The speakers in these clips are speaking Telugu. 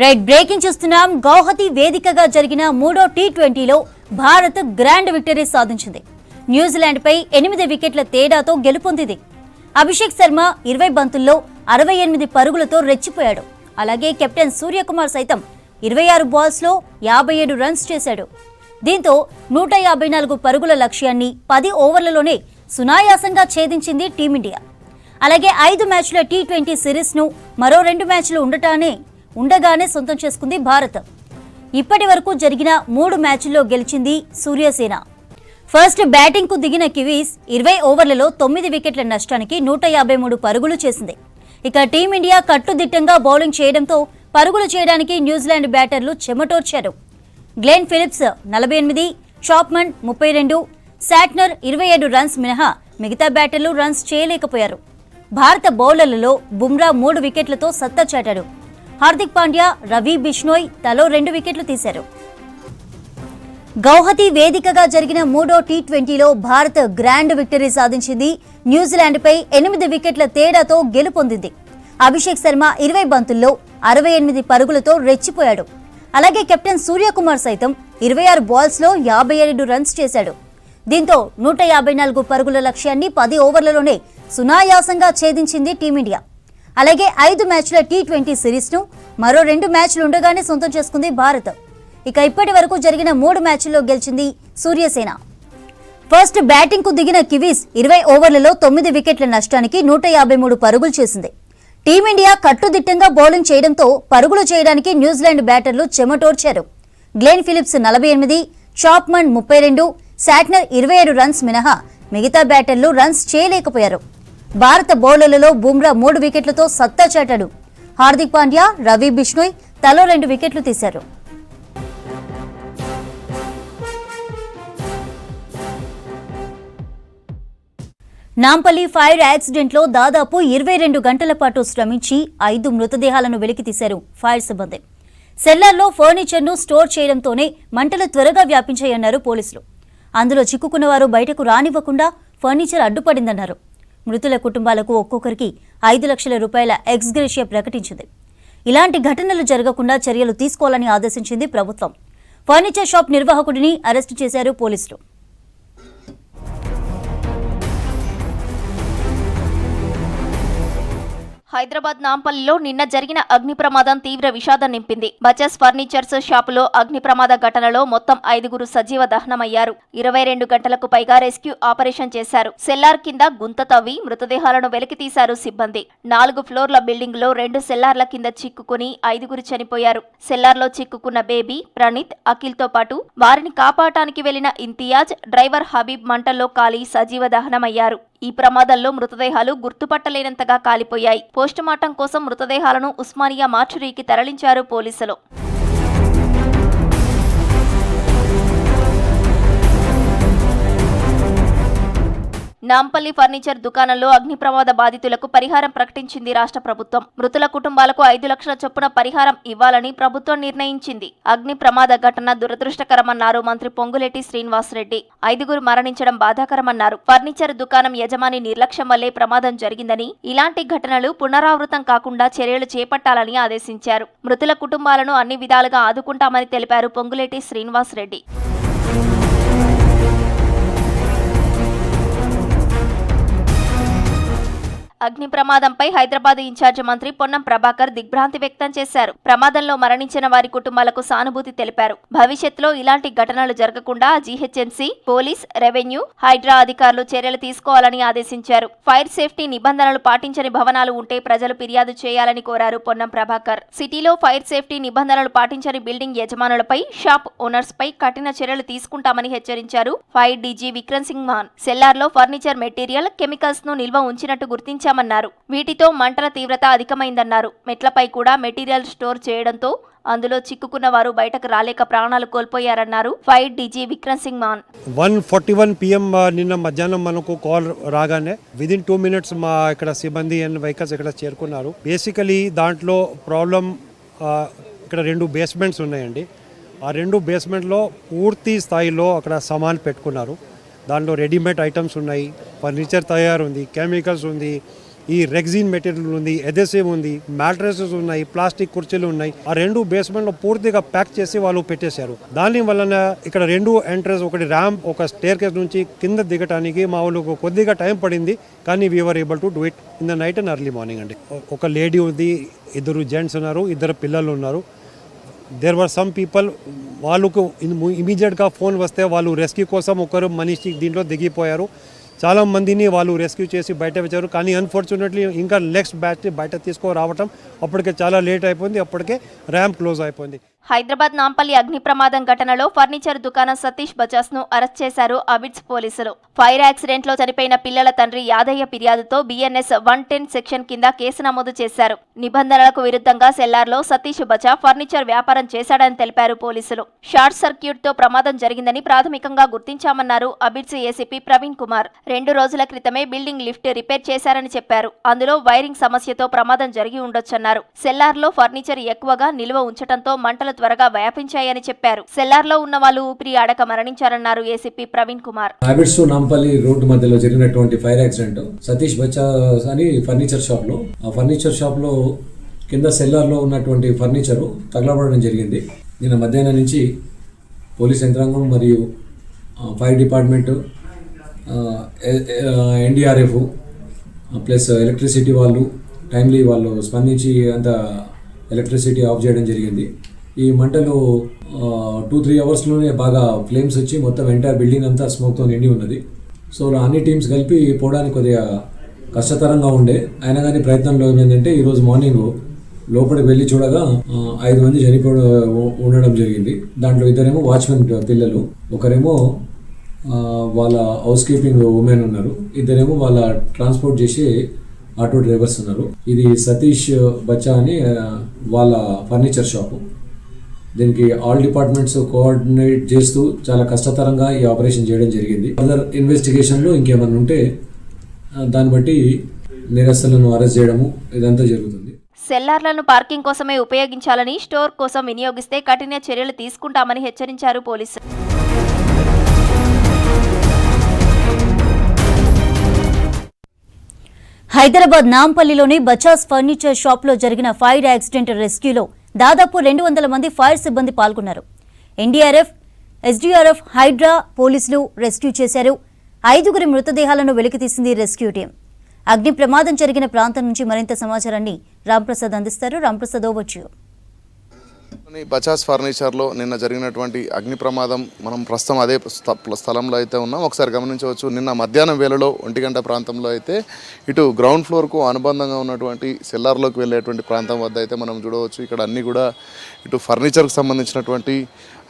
రైట్ బ్రేకింగ్ చూస్తున్నాం. గౌహతి వేదికగా జరిగిన మూడో టీ20లో భారత్ గ్రాండ్ విక్టరీ సాధించింది. న్యూజిలాండ్పై 8 వికెట్ల తేడాతో గెలుపొందింది. అభిషేక్ శర్మ 20 బంతుల్లో 68 పరుగులతో రెచ్చిపోయాడు. అలాగే కెప్టెన్ సూర్యకుమార్ సైతం 26 బాల్స్లో 57 రన్స్ చేశాడు. దీంతో 154 పరుగుల లక్ష్యాన్ని 10 ఓవర్లలోనే సునాయాసంగా ఛేదించింది టీమిండియా. అలాగే 5 మ్యాచ్ల టీ20 సిరీస్ను మరో 2 మ్యాచ్లు ఉండగానే సొంతం చేసుకుంది భారత్. ఇప్పటి వరకు జరిగిన 3 మ్యాచ్ల్లో గెలిచింది సూర్యసేన. ఫస్ట్ బ్యాటింగ్కు దిగిన కివీస్ 20 ఓవర్లలో 9 వికెట్ల నష్టానికి 153 పరుగులు చేసింది. ఇక టీమిండియా కట్టుదిట్టంగా బౌలింగ్ చేయడంతో పరుగులు చేయడానికి న్యూజిలాండ్ బ్యాటర్లు చెమటోర్చారు. Glenn Phillips 48, Chapman 32, Santner 27 runs మినహా మిగతా బ్యాటర్లు రన్స్ చేయలేకపోయారు. భారత బౌలర్లలో బుమ్రా 3 వికెట్లతో సత్తా చాటాడు. హార్దిక్ పాండ్యా, రవి బిష్నోయ్ తలో 2 వికెట్లు తీశారు. గౌహతి వేదికగా జరిగిన మూడో టీ20లో భారత్ గ్రాండ్ విక్టరీ సాధించింది. న్యూజిలాండ్పై 8 వికెట్ల తేడాతో గెలుపొందింది. అభిషేక్ శర్మ 20 బంతుల్లో 68 పరుగులతో రెచ్చిపోయాడు. అలాగే కెప్టెన్ సూర్యకుమార్ సైతం 26 బాల్స్లో 57 రన్స్ చేశాడు. దీంతో 154 పరుగుల లక్ష్యాన్ని 10 ఓవర్లలోనే సునాయాసంగా ఛేదించింది టీమిండియా. అలాగే 5 మ్యాచ్ల టీ20 సిరీస్ను మరో 2 మ్యాచ్లు ఉండగానే సొంతం చేసుకుంది భారత్. ఇక ఇప్పటి వరకు జరిగిన 3 మ్యాచ్ల్లో గెలిచింది సూర్యసేన. ఫస్ట్ బ్యాటింగ్కు దిగిన కివీస్ 20 ఓవర్లలో 9 వికెట్ల నష్టానికి 153 పరుగులు చేసింది. టీమిండియా కట్టుదిట్టంగా బౌలింగ్ చేయడంతో పరుగులు చేయడానికి న్యూజిలాండ్ బ్యాటర్లు చెమటోర్చారు. Glenn Phillips 48, Chapman 32, Santner 27 runs మినహా మిగతా బ్యాటర్లు రన్స్ చేయలేకపోయారు. భారత బౌలర్లలో బుమ్రా 3 వికెట్లతో సత్తా చాటాడు. హార్దిక్ పాండ్యా, రవి బిష్నోయ్ తలో 2 వికెట్లు తీశారు. నాంపల్లి ఫైర్ యాక్సిడెంట్లో దాదాపు 22 గంటల పాటు శ్రమించి 5 మృతదేహాలను వెలికితీశారు ఫైర్ సిబ్బంది. సెల్లార్లో ఫర్నిచర్ను స్టోర్ చేయడంతోనే మంటలు త్వరగా వ్యాపించాయన్నారు పోలీసులు. అందులో చిక్కుకున్న వారు బయటకు రానివ్వకుండా ఫర్నిచర్ అడ్డుపడిందన్నారు. మృతుల కుటుంబాలకు ఒక్కొక్కరికి 5 లక్షల రూపాయల ఎక్స్గ్రేషియా ప్రకటించింది. ఇలాంటి ఘటనలు జరగకుండా చర్యలు తీసుకోవాలని ఆదేశించింది ప్రభుత్వం. ఫర్నిచర్ షాప్ నిర్వాహకుడిని అరెస్టు చేశారు పోలీసులు. హైదరాబాద్ నాంపల్లిలో నిన్న జరిగిన అగ్ని ప్రమాదం తీవ్ర విషాదం నింపింది. బజాజ్ ఫర్నిచర్స్ షాపులో అగ్ని ప్రమాద ఘటనలో మొత్తం 5 సజీవ దహనమయ్యారు. 22 గంటలకు పైగా రెస్క్యూ ఆపరేషన్ చేశారు. సెల్లార్ కింద గుంత తవ్వి మృతదేహాలను వెలికితీశారు సిబ్బంది. 4 ఫ్లోర్ల బిల్డింగ్ లో 2 సెల్లార్ల కింద చిక్కుకుని 5 చనిపోయారు. సెల్లార్లో చిక్కుకున్న బేబీ, ప్రణీత్, అఖిల్ తో పాటు వారిని కాపాడటానికి వెళ్లిన ఇంతియాజ్, డ్రైవర్ హబీబ్ మంటల్లో కాలి సజీవ దహనమయ్యారు. ఈ ప్రమాదంలో మృతదేహాలు గుర్తుపట్టలేనంతగా కాలిపోయాయి. పోస్టుమార్టం కోసం మృతదేహాలను ఉస్మానియా మార్చురీకి తరలించారు పోలీసులు. నాంపల్లి ఫర్నిచర్ దుకాణంలో అగ్ని ప్రమాద బాధితులకు పరిహారం ప్రకటించింది రాష్ట్ర ప్రభుత్వం. మృతుల కుటుంబాలకు 5 లక్షల చొప్పున పరిహారం ఇవ్వాలని ప్రభుత్వం నిర్ణయించింది. అగ్ని ప్రమాద ఘటన దురదృష్టకరమన్నారు మంత్రి పొంగులేటి శ్రీనివాసరెడ్డి. 5 మరణించడం బాధాకరమన్నారు. ఫర్నిచర్ దుకాణం యజమాని నిర్లక్ష్యం వల్లే ప్రమాదం జరిగిందని, ఇలాంటి ఘటనలు పునరావృతం కాకుండా చర్యలు చేపట్టాలని ఆదేశించారు. మృతుల కుటుంబాలను అన్ని విధాలుగా ఆదుకుంటామని తెలిపారు పొంగులేటి శ్రీనివాసరెడ్డి. అగ్ని ప్రమాదంపై హైదరాబాద్ ఇన్ఛార్జి మంత్రి పొన్నం ప్రభాకర్ దిగ్భ్రాంతి వ్యక్తం చేశారు. ప్రమాదంలో మరణించిన వారి కుటుంబాలకు సానుభూతి తెలిపారు. భవిష్యత్తులో ఇలాంటి ఘటనలు జరగకుండా జీహెచ్ఎంసీ, పోలీస్, రెవెన్యూ, హైడ్రా అధికారులు చర్యలు తీసుకోవాలని ఆదేశించారు. ఫైర్ సేఫ్టీ నిబంధనలు పాటించని భవనాలు ఉంటే ప్రజలు ఫిర్యాదు చేయాలని కోరారు పొన్నం ప్రభాకర్. సిటీలో ఫైర్ సేఫ్టీ నిబంధనలు పాటించని బిల్డింగ్ యజమానులపై, షాప్ ఓనర్స్ పై కఠిన చర్యలు తీసుకుంటామని హెచ్చరించారు ఫైర్ డీజీ విక్రమ్ సింగ్ మాన్. సెల్లార్లో ఫర్నిచర్ మెటీరియల్, కెమికల్స్ ను నిల్వ ఉంచినట్టు గుర్తించారు. వీటితో మంటల తీవ్రత అధికమైందన్నారు. మెట్లపై కూడా మెటీరియల్ స్టోర్ చేయడంతో అందులో చిక్కుకున్న వారు బయటకు రాలేక ప్రాణాలు కోల్పోయారన్నారు fire DG Vikram Singh Mann. 1:41 PM నిన్న మధ్యాహ్నం మనకు కాల్ రాగానే విదిన్ 2 minutes మా ఇక్కడ సిబ్బంది అండ్ వెహికల్స్ ఇక్కడ చేరుకున్నారు. బేసికలీ దాంట్లో ప్రాబ్లం ఇక్కడ 2 బేస్మెంట్స్ ఉన్నాయండి. ఆ 2 బేస్మెంట్లో పూర్తి స్థాయిలో అక్కడ సామాన్ పెట్టుకున్నారు. దాంట్లో రెడీమేడ్ ఐటమ్స్ ఉన్నాయి, ఫర్నిచర్ తయారు ఉంది, కెమికల్స్ ఉంది, ఈ రెగ్జిన్ మెటీరియల్ ఉంది, ఎదెసివ్ ఉంది, మ్యాట్రెసెస్ ఉన్నాయి, ప్లాస్టిక్ కుర్చీలు ఉన్నాయి. ఆ 2 బేస్మెంట్లో పూర్తిగా ప్యాక్ చేసి వాళ్ళు పెట్టేశారు. దాని వలన ఇక్కడ 2 ఎంట్రన్స్, ఒకటి ర్యాంప్, ఒక స్టేర్ కేస్ నుంచి కింద దిగటానికి మా వాళ్ళకు కొద్దిగా టైం పడింది. కానీ we are able to do it in the night and early morning అండి. ఒక లేడీ ఉంది, 2 జెంట్స్ ఉన్నారు, 2 పిల్లలు ఉన్నారు. దేర్ వర్ సమ్ పీపుల్, వాళ్ళకు ఇమీడియట్గా ఫోన్ వస్తే వాళ్ళు రెస్క్యూ కోసం ఒకరు మనిషి దీంట్లో దిగిపోయారు. చాలా మందిని వాళ్ళు రెస్క్యూ చేసి బయట వచ్చారు. కానీ అన్ఫార్చునేట్లీ ఇంకా నెక్స్ట్ బ్యాచ్ బయట తీసుకురావటం అప్పటికే చాలా లేట్ అయిపోయింది. అప్పటికే ర్యాంప్ క్లోజ్ అయిపోయింది. హైదరాబాద్ నాంపల్లి అగ్ని ప్రమాదం ఘటనలో ఫర్నిచర్ దుకాణం సతీష్ బజాజ్ ను అరెస్ట్ చేశారు అబిడ్స్ పోలీసులు. ఫైర్ యాక్సిడెంట్ లో చనిపోయిన పిల్లల తండ్రి యాదయ్య ఫిర్యాదుతో BNS 110 సెక్షన్ కింద కేసు నమోదు చేశారు. నిబంధనలకు విరుద్ధంగా సెల్లార్లో సతీష్ బజా ఫర్నిచర్ వ్యాపారం చేశాడని తెలిపారు పోలీసులు. షార్ట్ సర్క్యూట్ తో ప్రమాదం జరిగిందని ప్రాథమికంగా గుర్తించామన్నారు అబిడ్స్ ఏసీపీ ప్రవీణ్ కుమార్. 2 రోజుల క్రితమే బిల్డింగ్ లిఫ్ట్ రిపేర్ చేశారని చెప్పారు. అందులో వైరింగ్ సమస్యతో ప్రమాదం జరిగి ఉండొచ్చన్నారు. సెల్లార్లో ఫర్నిచర్ ఎక్కువగా నిల్వ ఉంచడంతో మంటలు త్వరగా వ్యాపించాయని చెప్పారు. సెల్లార్లో ఉన్న వాళ్ళు ఊపిరి ఆడక మరణించారన్నారు ఏసీపీ ప్రవీణ్ కుమార్. అబిడ్స్ నాంపల్లి రోడ్డు మధ్యలో జరిగినటువంటి ఫైర్ యాక్సిడెంట్ సతీష్ బచ్చా అని ఫర్నిచర్ షాప్ లో, ఆ ఫర్నిచర్ షాప్ లో కింద సెల్లార్లో ఉన్నటువంటి ఫర్నిచర్ తగలబడడం జరిగింది. నిన్న మధ్యాహ్నం నుంచి పోలీస్ యంత్రాంగం మరియు fire department, NDRF plus electricity వాళ్ళు టైమ్లీ వాళ్ళు స్పందించి అంత ఎలక్ట్రిసిటీ ఆఫ్ చేయడం జరిగింది. ఈ మంటలు 2-3 అవర్స్లోనే బాగా ఫ్లేమ్స్ వచ్చి మొత్తం ఎంటైర్ బిల్డింగ్ అంతా స్మోక్తో నిండి ఉన్నది. సో అన్ని టీమ్స్ కలిపి పోవడానికి కొద్దిగా కష్టతరంగా ఉండే, అయినా కానీ ప్రయత్నంలో ఏమైందంటే ఈరోజు మార్నింగ్ లోపలికి వెళ్ళి చూడగా 5 మంది ఉండడం జరిగింది. దాంట్లో 2 వాచ్మెన్ పిల్లలు, ఒకరేమో వాళ్ళ హౌస్ కీపింగ్ ఉమెన్ ఉన్నారు, 2 వాళ్ళ ట్రాన్స్పోర్ట్ చేసే ఆటో డ్రైవర్స్ ఉన్నారు. ఇది సతీష్ బచ్చా అని వాళ్ళ ఫర్నిచర్ షాపు. దీనికి ఆల్ డిపార్ట్మెంట్స్ కోఆర్డినేట్ చేస్తూ చాలా కష్టతరంగా ఈ ఆపరేషన్ చేయడం జరిగింది. ఫర్దర్ ఇన్వెస్టిగేషన్లో ఇంకేమైనా ఉంటే దాన్ని బట్టి నేరస్తులను అరెస్ట్ చేయడము ఇదంతా జరుగుతుంది. సెల్లార్లను పార్కింగ్ కోసమే ఉపయోగించాలని, స్టోర్ కోసం వినియోగిస్తే కఠిన చర్యలు తీసుకుంటామని హెచ్చరించారు పోలీసులు. హైదరాబాద్ నాంపల్లిలోని బజాజ్ ఫర్నిచర్ షాప్లో జరిగిన ఫైర్ యాక్సిడెంట్ రెస్క్యూలో దాదాపు 200 మంది ఫైర్ సిబ్బంది పాల్గొన్నారు. NDRF, SDRF, హైడ్రా పోలీసులు రెస్క్యూ చేశారు. 5 మృతదేహాలను వెలికితీసింది రెస్క్యూ టీం. అగ్ని ప్రమాదం జరిగిన ప్రాంతం నుంచి మరింత సమాచారాన్ని రాంప్రసాద్ అందిస్తారు. రాంప్రసాద్, ఓవచ్చు. బజాజ్ ఫర్నిచర్లో నిన్న జరిగినటువంటి అగ్ని ప్రమాదం, మనం ప్రస్తుతం అదే స్థలంలో అయితే ఉన్నాం. ఒకసారి గమనించవచ్చు, నిన్న మధ్యాహ్నం వేళలో 1 గంట ప్రాంతంలో అయితే ఇటు గ్రౌండ్ ఫ్లోర్కు అనుబంధంగా ఉన్నటువంటి సెల్లార్లోకి వెళ్ళేటువంటి ప్రాంతం వద్ద అయితే మనం చూడవచ్చు. ఇక్కడ అన్నీ కూడా ఇటు ఫర్నిచర్కి సంబంధించినటువంటి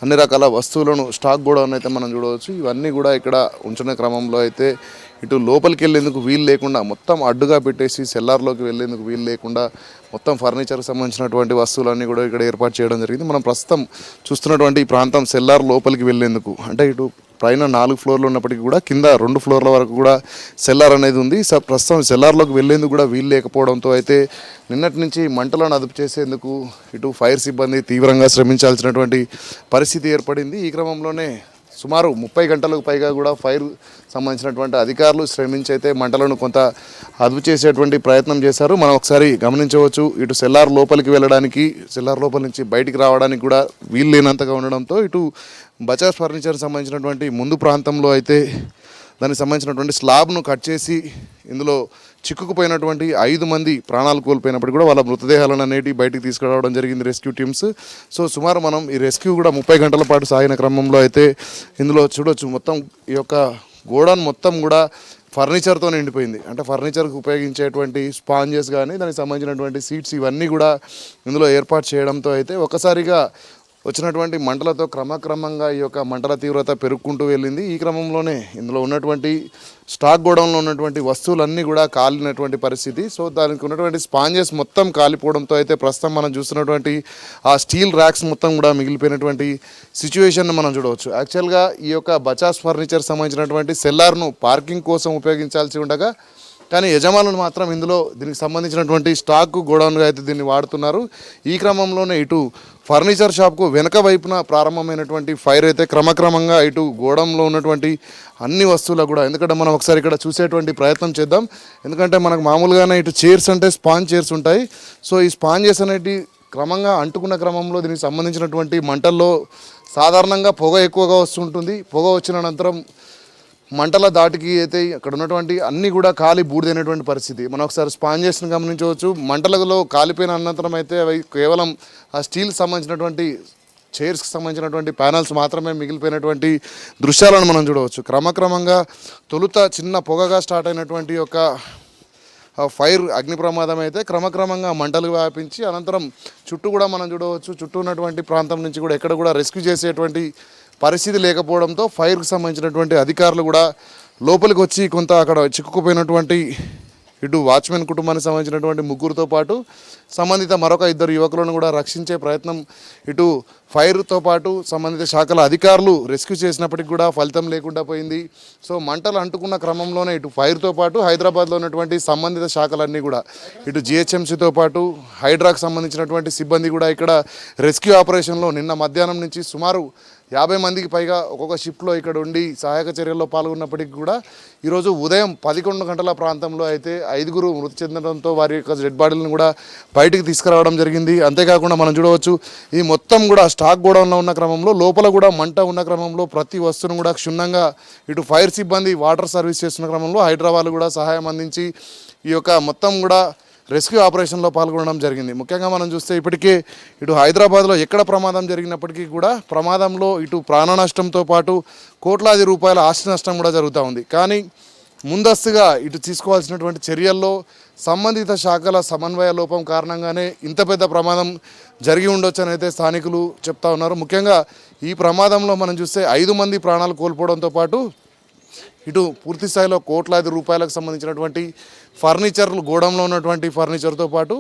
అన్ని రకాల వస్తువులను స్టాక్ గోడౌన్ అయితే మనం చూడవచ్చు. ఇవన్నీ కూడా ఇక్కడ ఉంచిన క్రమంలో అయితే ఇటు లోపలికి వెళ్ళేందుకు వీలు లేకుండా మొత్తం అడ్డుగా పెట్టేసి సెల్లార్లోకి వెళ్ళేందుకు వీలు లేకుండా మొత్తం ఫర్నిచర్కి సంబంధించినటువంటి వస్తువులన్నీ కూడా ఇక్కడ ఏర్పాటు చేయడం జరిగింది. మనం ప్రస్తుతం చూస్తున్నటువంటి ఈ ప్రాంతం సెల్లార్ లోపలికి వెళ్ళేందుకు, అంటే ఇటు పైన 4 ఫ్లోర్లు ఉన్నప్పటికీ కూడా కింద 2 ఫ్లోర్ల వరకు కూడా సెల్లార్ అనేది ఉంది. ప్రస్తుతం సెల్లార్లోకి వెళ్ళేందుకు కూడా వీలు లేకపోవడంతో అయితే నిన్నటి నుంచి మంటలను అదుపు చేసేందుకు ఇటు ఫైర్ సిబ్బంది తీవ్రంగా శ్రమించాల్సినటువంటి పరిస్థితి ఏర్పడింది. ఈ క్రమంలోనే సుమారు 30 గంటలకు పైగా కూడా ఫైర్ సంబంధించినటువంటి అధికారులు శ్రమించి అయితే మంటలను కొంత అదుపు చేసేటువంటి ప్రయత్నం చేశారు. మనం ఒకసారి గమనించవచ్చు, ఇటు సెల్లార్ లోపలికి వెళ్ళడానికి, సెల్లార్ లోపల నుంచి బయటికి రావడానికి కూడా వీలు లేనంతగా ఉండడంతో ఇటు బజాజ్ ఫర్నిచర్ సంబంధించినటువంటి ముందు ప్రాంతంలో అయితే దానికి సంబంధించినటువంటి స్లాబ్ను కట్ చేసి ఇందులో చిక్కుకుపోయినటువంటి 5 మంది ప్రాణాలు కోల్పోయినప్పటికీ కూడా వాళ్ళ మృతదేహాలను అనేటివి బయటికి తీసుకురావడం జరిగింది రెస్క్యూ టీమ్స్. సో సుమారు మనం ఈ రెస్క్యూ కూడా 30 గంటల పాటు సాగిన క్రమంలో అయితే ఇందులో చూడొచ్చు, మొత్తం ఈ యొక్క గోడౌన్ మొత్తం కూడా ఫర్నిచర్తో నిండిపోయింది. అంటే ఫర్నిచర్కి ఉపయోగించేటువంటి స్పాంజెస్ కానీ దానికి సంబంధించినటువంటి సీట్స్ ఇవన్నీ కూడా ఇందులో ఏర్పాటు చేయడంతో అయితే ఒకసారిగా వచ్చినటువంటి మంటలతో క్రమక్రమంగా ఈ యొక్క మంటల తీవ్రత పెరుగుకుంటూ వెళ్ళింది. ఈ క్రమంలోనే ఇందులో ఉన్నటువంటి స్టాక్ గోడౌన్లో ఉన్నటువంటి వస్తువులన్నీ కూడా కాలినటువంటి పరిస్థితి. సో దానికి ఉన్నటువంటి స్పాంజెస్ మొత్తం కాలిపోవడంతో అయితే ప్రస్తుతం మనం చూస్తున్నటువంటి ఆ స్టీల్ ర్యాక్స్ మొత్తం కూడా మిగిలిపోయినటువంటి సిచ్యువేషన్ మనం చూడవచ్చు. యాక్చువల్గా ఈ యొక్క బజాజ్ ఫర్నిచర్ సంబంధించినటువంటి సెల్లార్ను పార్కింగ్ కోసం ఉపయోగించాల్సి ఉండగా కానీ యజమానులు మాత్రం ఇందులో దీనికి సంబంధించినటువంటి స్టాక్ గోడౌన్గా అయితే దీన్ని వాడుతున్నారు. ఈ క్రమంలోనే ఇటు ఫర్నిచర్ షాప్కు వెనక వైపున ప్రారంభమైనటువంటి ఫైర్ అయితే క్రమక్రమంగా ఇటు గోడౌన్లో ఉన్నటువంటి అన్ని వస్తువులకు కూడా, ఎందుకంటే మనం ఒకసారి ఇక్కడ చూసేటువంటి ప్రయత్నం చేద్దాం. ఎందుకంటే మనకు మామూలుగానే ఇటు చైర్స్ అంటే స్పాంజ్ చైర్స్ ఉంటాయి. సో ఈ స్పాంజెస్ అనేటి క్రమంగా అంటుకున్న క్రమంలో దీనికి సంబంధించినటువంటి మంటల్లో సాధారణంగా పొగ ఎక్కువగా వస్తుంటుంది. పొగ వచ్చిన అనంతరం మంటల దాటికి అయితే అక్కడ ఉన్నటువంటి అన్నీ కూడా కాలి బూడిదైనటువంటి పరిస్థితి. మనం ఒకసారి స్పాంజెస్ని గమనించవచ్చు. మంటలలో కాలిపోయిన అనంతరం అయితే అవి కేవలం ఆ స్టీల్కి సంబంధించినటువంటి చైర్స్కి సంబంధించినటువంటి ప్యానల్స్ మాత్రమే మిగిలిపోయినటువంటి దృశ్యాలను మనం చూడవచ్చు. క్రమక్రమంగా తొలుత చిన్న పొగగా స్టార్ట్ అయినటువంటి ఒక ఫైర్ అగ్ని ప్రమాదం అయితే క్రమక్రమంగా మంటలు వ్యాపించి అనంతరం చుట్టూ కూడా మనం చూడవచ్చు. చుట్టూ ఉన్నటువంటి ప్రాంతం నుంచి కూడా ఎక్కడ కూడా రెస్క్యూ చేసేటువంటి పరిస్థితి లేకపోవడంతో ఫైర్కి సంబంధించినటువంటి అధికారులు కూడా లోపలికి వచ్చి కొంత అక్కడ చిక్కుకుపోయినటువంటి ఇటు వాచ్మెన్ కుటుంబానికి సంబంధించినటువంటి ముగ్గురుతో పాటు సంబంధిత మరొక 2 యువకులను కూడా రక్షించే ప్రయత్నం ఇటు ఫైర్తో పాటు సంబంధిత శాఖల అధికారులు రెస్క్యూ చేసినప్పటికీ కూడా ఫలితం లేకుండా పోయింది. సో మంటలు అంటుకున్న క్రమంలోనే ఇటు ఫైర్తో పాటు హైదరాబాద్లో ఉన్నటువంటి సంబంధిత శాఖలన్నీ కూడా ఇటు జిహెచ్ఎంసీతో పాటు హైడ్రాకు సంబంధించినటువంటి సిబ్బంది కూడా ఇక్కడ రెస్క్యూ ఆపరేషన్లో నిన్న మధ్యాహ్నం నుంచి సుమారు 50 మందికి పైగా ఒక్కొక్క షిఫ్ట్లో ఇక్కడ ఉండి సహాయక చర్యల్లో పాల్గొన్నప్పటికీ కూడా ఈరోజు ఉదయం 11 గంటల ప్రాంతంలో అయితే 5 మృతి చెందడంతో వారి యొక్క డెడ్ బాడీలను కూడా బయటికి తీసుకురావడం జరిగింది. అంతేకాకుండా మనం చూడవచ్చు ఈ మొత్తం కూడా స్టాక్ గోడౌన్లో ఉన్న క్రమంలో లోపల కూడా మంట ఉన్న క్రమంలో ప్రతి వస్తువును కూడా క్షుణ్ణంగా ఇటు ఫైర్ సిబ్బంది వాటర్ సర్వీస్ చేస్తున్న క్రమంలో హైదరాబాద్ కూడా సహాయం అందించి ఈ యొక్క మొత్తం కూడా రెస్క్యూ ఆపరేషన్లో పాల్గొనడం జరిగింది. ముఖ్యంగా మనం చూస్తే ఇప్పటికే ఇటు హైదరాబాద్లో ఎక్కడ ప్రమాదం జరిగినప్పటికీ కూడా ప్రమాదంలో ఇటు ప్రాణ నష్టంతో పాటు కోట్లాది రూపాయల ఆస్తి నష్టం కూడా జరుగుతూ ఉంది. కానీ ముందస్తుగా ఇటు తీసుకోవాల్సినటువంటి చర్యల్లో సంబంధిత శాఖల సమన్వయ లోపం కారణంగానే ఇంత పెద్ద ప్రమాదం జరిగి ఉండొచ్చు అని అయితే స్థానికులు చెప్తా ఉన్నారు. ముఖ్యంగా ఈ ప్రమాదంలో మనం చూస్తే 5 మంది ప్రాణాలు కోల్పోవడంతో పాటు ఇటు పూర్తి స్థాయిలో కోట్లాది రూపాయలకు సంబంధించినటువంటి ఫర్నిచర్లు గోడంలో ఉన్నటువంటి ఫర్నిచర్తో పాటు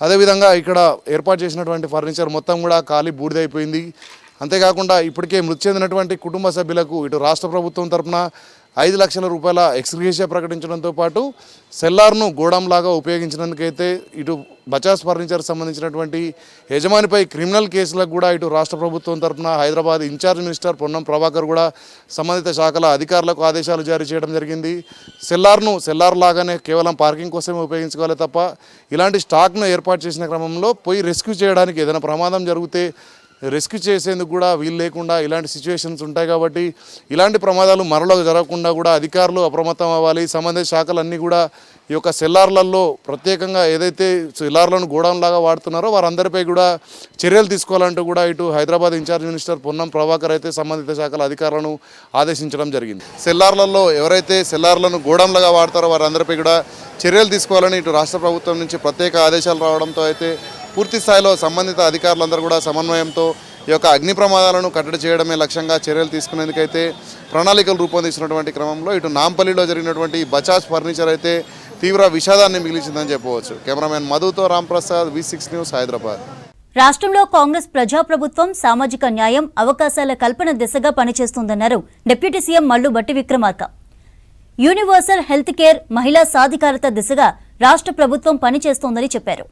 అదేవిధంగా ఇక్కడ ఏర్పాటు చేసినటువంటి ఫర్నిచర్ మొత్తం కూడా కాలి బూడిదైపోయింది. అంతేకాకుండా ఇప్పటికే మృతి చెందినటువంటి కుటుంబ సభ్యులకు ఇటు రాష్ట్ర ప్రభుత్వం తరఫున 5 లక్షల రూపాయల ఎక్స్గ్రేషియా ప్రకటించడంతో పాటు సెల్లార్ను గోడంలాగా ఉపయోగించినందుకైతే ఇటు బజాజ్ ఫర్నిచర్ సంబంధించినటువంటి యజమానిపై క్రిమినల్ కేసులకు కూడా ఇటు రాష్ట్ర ప్రభుత్వం తరఫున హైదరాబాద్ ఇన్ఛార్జ్ మినిస్టర్ పొన్నం ప్రభాకర్ కూడా సంబంధిత శాఖల అధికారులకు ఆదేశాలు జారీ చేయడం జరిగింది. సెల్లార్ లాగానే కేవలం పార్కింగ్ కోసమే ఉపయోగించుకోవాలి తప్ప ఇలాంటి స్టాక్ను ఏర్పాటు చేసిన క్రమంలో పోయి రెస్క్యూ చేయడానికి ఏదైనా ప్రమాదం జరిగితే రెస్క్యూ చేసేందుకు కూడా వీలు లేకుండా ఇలాంటి సిచ్యువేషన్స్ ఉంటాయి. కాబట్టి ఇలాంటి ప్రమాదాలు మరలో జరగకుండా కూడా అధికారులు అప్రమత్తం అవ్వాలి. సంబంధిత శాఖలన్నీ కూడా ఈ యొక్క సెల్లార్లలో ప్రత్యేకంగా ఏదైతే సెల్లార్లను గోడౌన్లాగా వాడుతున్నారో వారందరిపై కూడా చర్యలు తీసుకోవాలంటూ కూడా ఇటు హైదరాబాద్ ఇన్ఛార్జ్ మినిస్టర్ పొన్నం ప్రభాకర్ అయితే సంబంధిత శాఖల అధికారులను ఆదేశించడం జరిగింది. సెల్లార్లలో ఎవరైతే సెల్లార్లను గోడౌన్లుగా వాడతారో వారందరిపై కూడా చర్యలు తీసుకోవాలని ఇటు రాష్ట్ర ప్రభుత్వం నుంచి ప్రత్యేక ఆదేశాలు రావడంతో అయితే పూర్తి స్థాయిలో సంబంధిత అధికారులందరూ కూడా సమన్వయంతో ఈ యొక్క అగ్ని ప్రమాదాలను కట్టడి చేయడమే లక్ష్యంగా చర్యలు తీసుకునేందుకైతే ప్రణాళికలు రూపొందిస్తున్నటువంటి క్రమంలో ఇటు నాంపల్లిలో జరిగినటువంటి బజాజ్ ఫర్నిచర్ అయితే తీవ్ర విషాదాన్ని మిగిలిచిందని చెప్పవచ్చు. కెమెరామెన్ మధుతో రాంప్రసాద్, V6 న్యూస్, హైదరాబాద్. రాష్ట్రంలో కాంగ్రెస్ ప్రజాప్రభుత్వం సామాజిక న్యాయం, అవకాశాల కల్పన దిశగా పనిచేస్తోందన్నారు deputy CM Mallu Bhatti Vikramarka. Universal health care, మహిళా సాధికారత దిశగా రాష్ట్ర ప్రభుత్వం పనిచేస్తోందని చెప్పారు.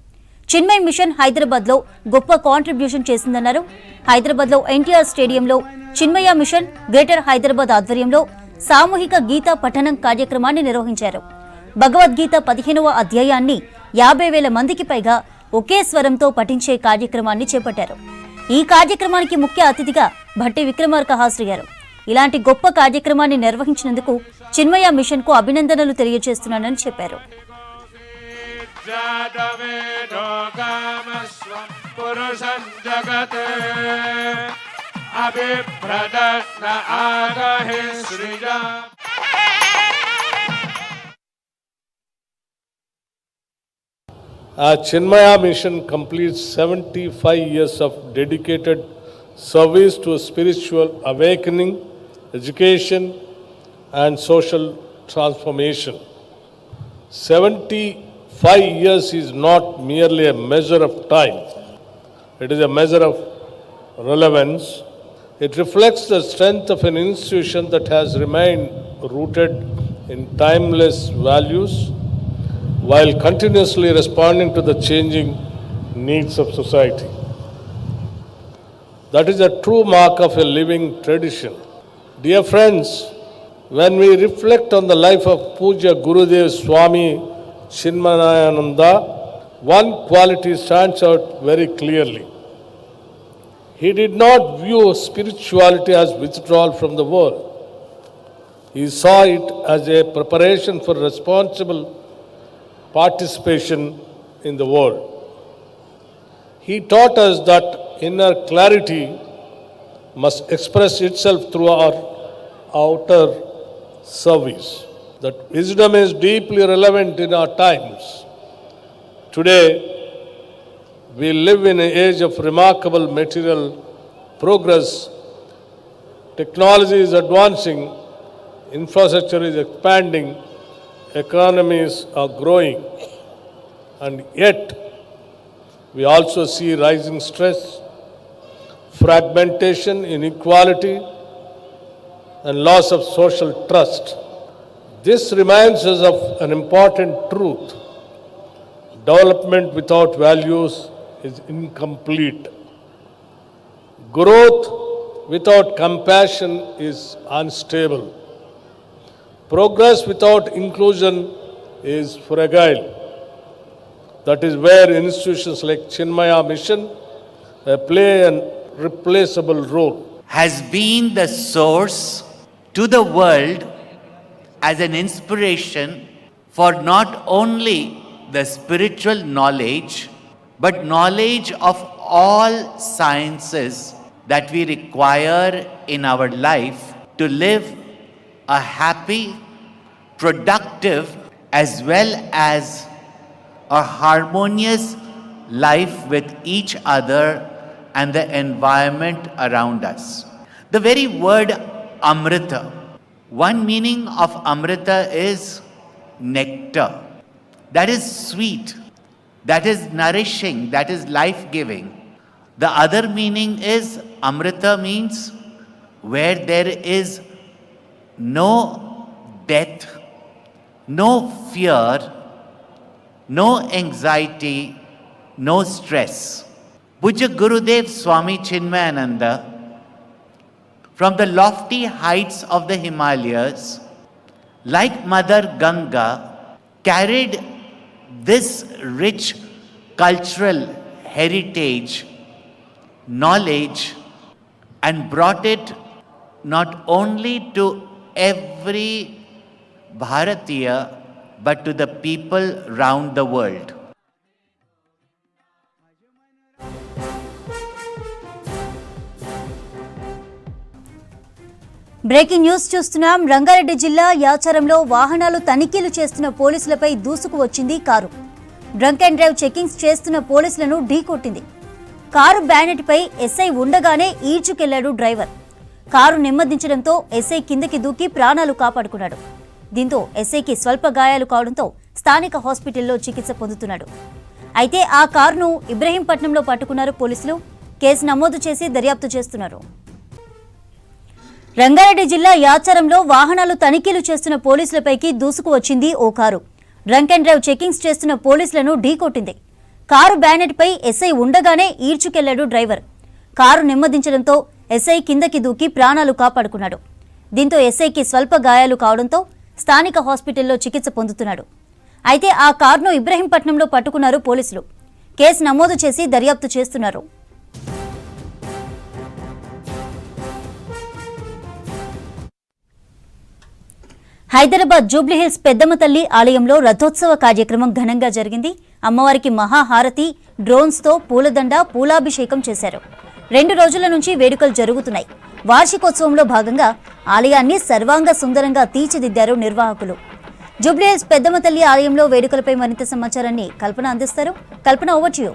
చిన్మయ్ మిషన్ హైదరాబాద్లో గొప్ప కాంట్రిబ్యూషన్ చేసిందన్నారు. హైదరాబాద్లో ఎన్టీఆర్ స్టేడియంలో చిన్మయ మిషన్ గ్రేటర్ హైదరాబాద్ ఆధ్వర్యంలో సామూహిక గీతా పఠనం కార్యక్రమాన్ని నిర్వహించారు. భగవద్గీత 15వ అధ్యాయాన్ని 50,000 మందికి పైగా ఒకే స్వరంతో పఠించే కార్యక్రమాన్ని చేపట్టారు. ఈ కార్యక్రమానికి ముఖ్య అతిథిగా భట్టి విక్రమార్క హాజరయ్యారు. ఇలాంటి గొప్ప కార్యక్రమాన్ని నిర్వహించినందుకు చిన్మయ మిషన్కు అభినందనలు తెలియజేస్తున్నానని చెప్పారు. Chinmaya Mission completes 75 years of dedicated service to spiritual awakening, education, and social transformation. 75 years is not merely a measure of time, it is a measure of relevance. It reflects the strength of an institution that has remained rooted in timeless values while continuously responding to the changing needs of society. That is a true mark of a living tradition. Dear friends, when we reflect on the life of Puja Gurudev Swami Chinmayananda, one quality stands out very clearly. He did not view spirituality as withdrawal from the world. He saw it as a preparation for responsible participation in the world. He taught us that inner clarity must express itself through our outer service. That wisdom is deeply relevant in our times. Today, we live in an age of remarkable material progress. Technology is advancing, infrastructure is expanding, economies are growing, and yet we also see rising stress, fragmentation, inequality, and loss of social trust. This reminds us of an important truth. Development without values is incomplete. Growth without compassion is unstable. Progress without inclusion is fragile. That is where institutions like Chinmaya Mission play an irreplaceable role. Has been the source to the world as an inspiration for not only the spiritual knowledge, but knowledge of all sciences that we require in our life to live a happy, productive, as well as a harmonious life with each other and the environment around us. The very word Amrita, one meaning of Amrita is nectar. That is sweet, that is nourishing, that is life-giving. The other meaning is Amrita means where there is no death, no fear, no anxiety, no stress. Puja Gurudev Swami Chinmayananda, from the lofty heights of the Himalayas, like Mother Ganga, carried this rich cultural heritage, knowledge, and brought it not only to every Bharatiya, but to the people round the world. Breaking news చూస్తున్నాం. రంగారెడ్డి జిల్లా యాచారంలో వాహనాలు తనిఖీలు చేస్తున్న పోలీసులపై దూసుకు వచ్చింది car. Drunk and drive checkings చేస్తున్న పోలీసులను ఢీకొట్టింది. కారు బ్యానెట్పై ఎస్ఐ ఉండగానే ఈడ్చుకెళ్లాడు డ్రైవర్. కారు నెమ్మదించడంతో ఎస్ఐ కిందకి దూకి ప్రాణాలు కాపాడుకున్నాడు. దీంతో ఎస్ఐకి స్వల్ప గాయాలు కావడంతో స్థానిక హాస్పిటల్లో చికిత్స పొందుతున్నాడు. అయితే ఆ కారును ఇబ్రహీంపట్నంలో పట్టుకున్నారు పోలీసులు. కేసు నమోదు చేసి దర్యాప్తు చేస్తున్నారు. రంగారెడ్డి జిల్లా యాచారంలో వాహనాలు తనిఖీలు చేస్తున్న పోలీసులపైకి దూసుకు వచ్చింది ఓ car. Drunk and drive checkings చేస్తున్న పోలీసులను ఢీకొట్టింది. కారు బ్యానెట్పై ఎస్ఐ ఉండగానే ఈడ్చుకెళ్లాడు డ్రైవర్. కారు నెమ్మదించడంతో ఎస్ఐ కిందకి దూకి ప్రాణాలు కాపాడుకున్నాడు. దీంతో ఎస్ఐకి స్వల్ప గాయాలు కావడంతో స్థానిక హాస్పిటల్లో చికిత్స పొందుతున్నాడు. అయితే ఆ కారును ఇబ్రహీంపట్నంలో పట్టుకున్నారు పోలీసులు. కేసు నమోదు చేసి దర్యాప్తు చేస్తున్నారు. హైదరాబాద్ జూబ్లీహిల్స్ పెద్దమ్మ తల్లి ఆలయంలో రథోత్సవ కార్యక్రమం ఘనంగా జరిగింది. అమ్మవారికి మహాహారతి, డ్రోన్స్తో పూలదండ, పూలాభిషేకం చేశారు. 2 రోజుల నుంచి వేడుకలు జరుగుతున్నాయి. వార్షికోత్సవంలో భాగంగా ఆలయాన్ని సర్వాంగ సుందరంగా తీర్చిదిద్దారు నిర్వాహకులు. జూబ్లీహిల్స్ పెద్దమ్మ తల్లి ఆలయంలో వేడుకలపై మరింత సమాచారాన్ని కల్పన అందిస్తారు. కల్పన, ఓవర్ టు యు.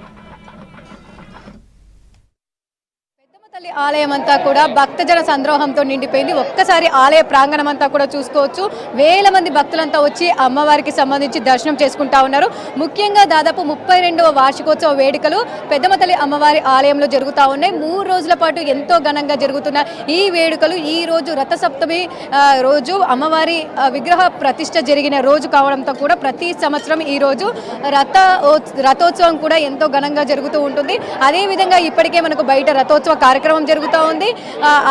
తల్లి ఆలయం అంతా కూడా భక్తజన సంద్రోహంతో నిండిపోయింది. ఒక్కసారి ఆలయ ప్రాంగణం అంతా కూడా చూసుకోవచ్చు. వేల మంది భక్తులంతా వచ్చి అమ్మవారికి సంబంధించి దర్శనం చేసుకుంటా ఉన్నారు. ముఖ్యంగా దాదాపు 32వ వార్షికోత్సవ వేడుకలు పెద్దమ్మ తల్లి అమ్మవారి ఆలయంలో జరుగుతూ ఉన్నాయి. 3 రోజుల పాటు ఎంతో ఘనంగా జరుగుతున్న ఈ వేడుకలు ఈ రోజు రథసప్తమి రోజు అమ్మవారి విగ్రహ ప్రతిష్ఠ జరిగిన రోజు కావడంతో కూడా ప్రతి సంవత్సరం ఈ రోజు రథోత్సవం కూడా ఎంతో ఘనంగా జరుగుతూ ఉంటుంది. అదేవిధంగా ఇప్పటికే మనకు బయట రథోత్సవ కార్యక్రమం జరుగుతూ ఉంది.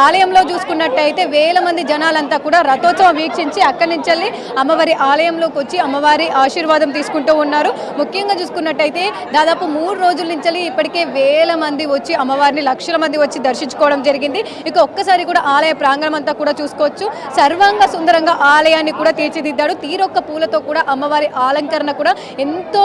ఆలయంలో చూసుకున్నట్టయితే వేల మంది జనాలంతా కూడా రథోత్సవం వీక్షించి అక్కడి నుంచి వెళ్ళి అమ్మవారి ఆలయంలోకి వచ్చి అమ్మవారి ఆశీర్వాదం తీసుకుంటూ ఉన్నారు. ముఖ్యంగా చూసుకున్నట్టయితే దాదాపు 3 రోజుల నుంచి ఇప్పటికే వేల మంది వచ్చి అమ్మవారిని లక్షల మంది వచ్చి దర్శించుకోవడం జరిగింది. ఇక ఒక్కసారి కూడా ఆలయ ప్రాంగణం అంతా కూడా చూసుకోవచ్చు. సర్వాంగ సుందరంగా ఆలయాన్ని కూడా తీర్చిదిద్దాడు. తీరొక్క పూలతో కూడా అమ్మవారి అలంకరణ కూడా ఎంతో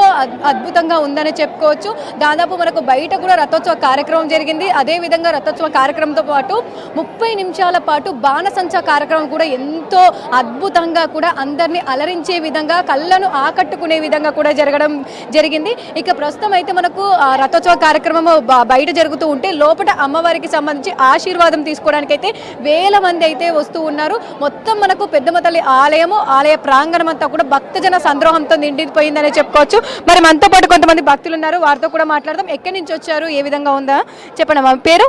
అద్భుతంగా ఉందని చెప్పుకోవచ్చు. దాదాపు మనకు బయట కూడా రథోత్సవ కార్యక్రమం జరిగింది. అదేవిధంగా రథోత్సవ కార్యక్రమంతో పాటు 30 నిమిషాల పాటు బాణసంచా కార్యక్రమం కూడా ఎంతో అద్భుతంగా కూడా అందరినీ అలరించే విధంగా కళ్ళను ఆకట్టుకునే విధంగా కూడా జరగడం జరిగింది. ఇక ప్రస్తుతం అయితే మనకు రథోత్సవ కార్యక్రమం బయట జరుగుతూ ఉంటే లోపల అమ్మవారికి సంబంధించి ఆశీర్వాదం తీసుకోవడానికి అయితే వేల మంది అయితే వస్తూ ఉన్నారు. మొత్తం మనకు పెద్దమ్మ తల్లి ఆలయ ప్రాంగణం అంతా కూడా భక్తజన సంద్రోహంతో నిండిపోయిందనే చెప్పుకోవచ్చు. మరి మనతో పాటు కొంతమంది భక్తులు ఉన్నారు, వారితో కూడా మాట్లాడదాం. ఎక్కడి నుంచి వచ్చారు, ఏ విధంగా ఉందా చెప్పండి. మా పేరు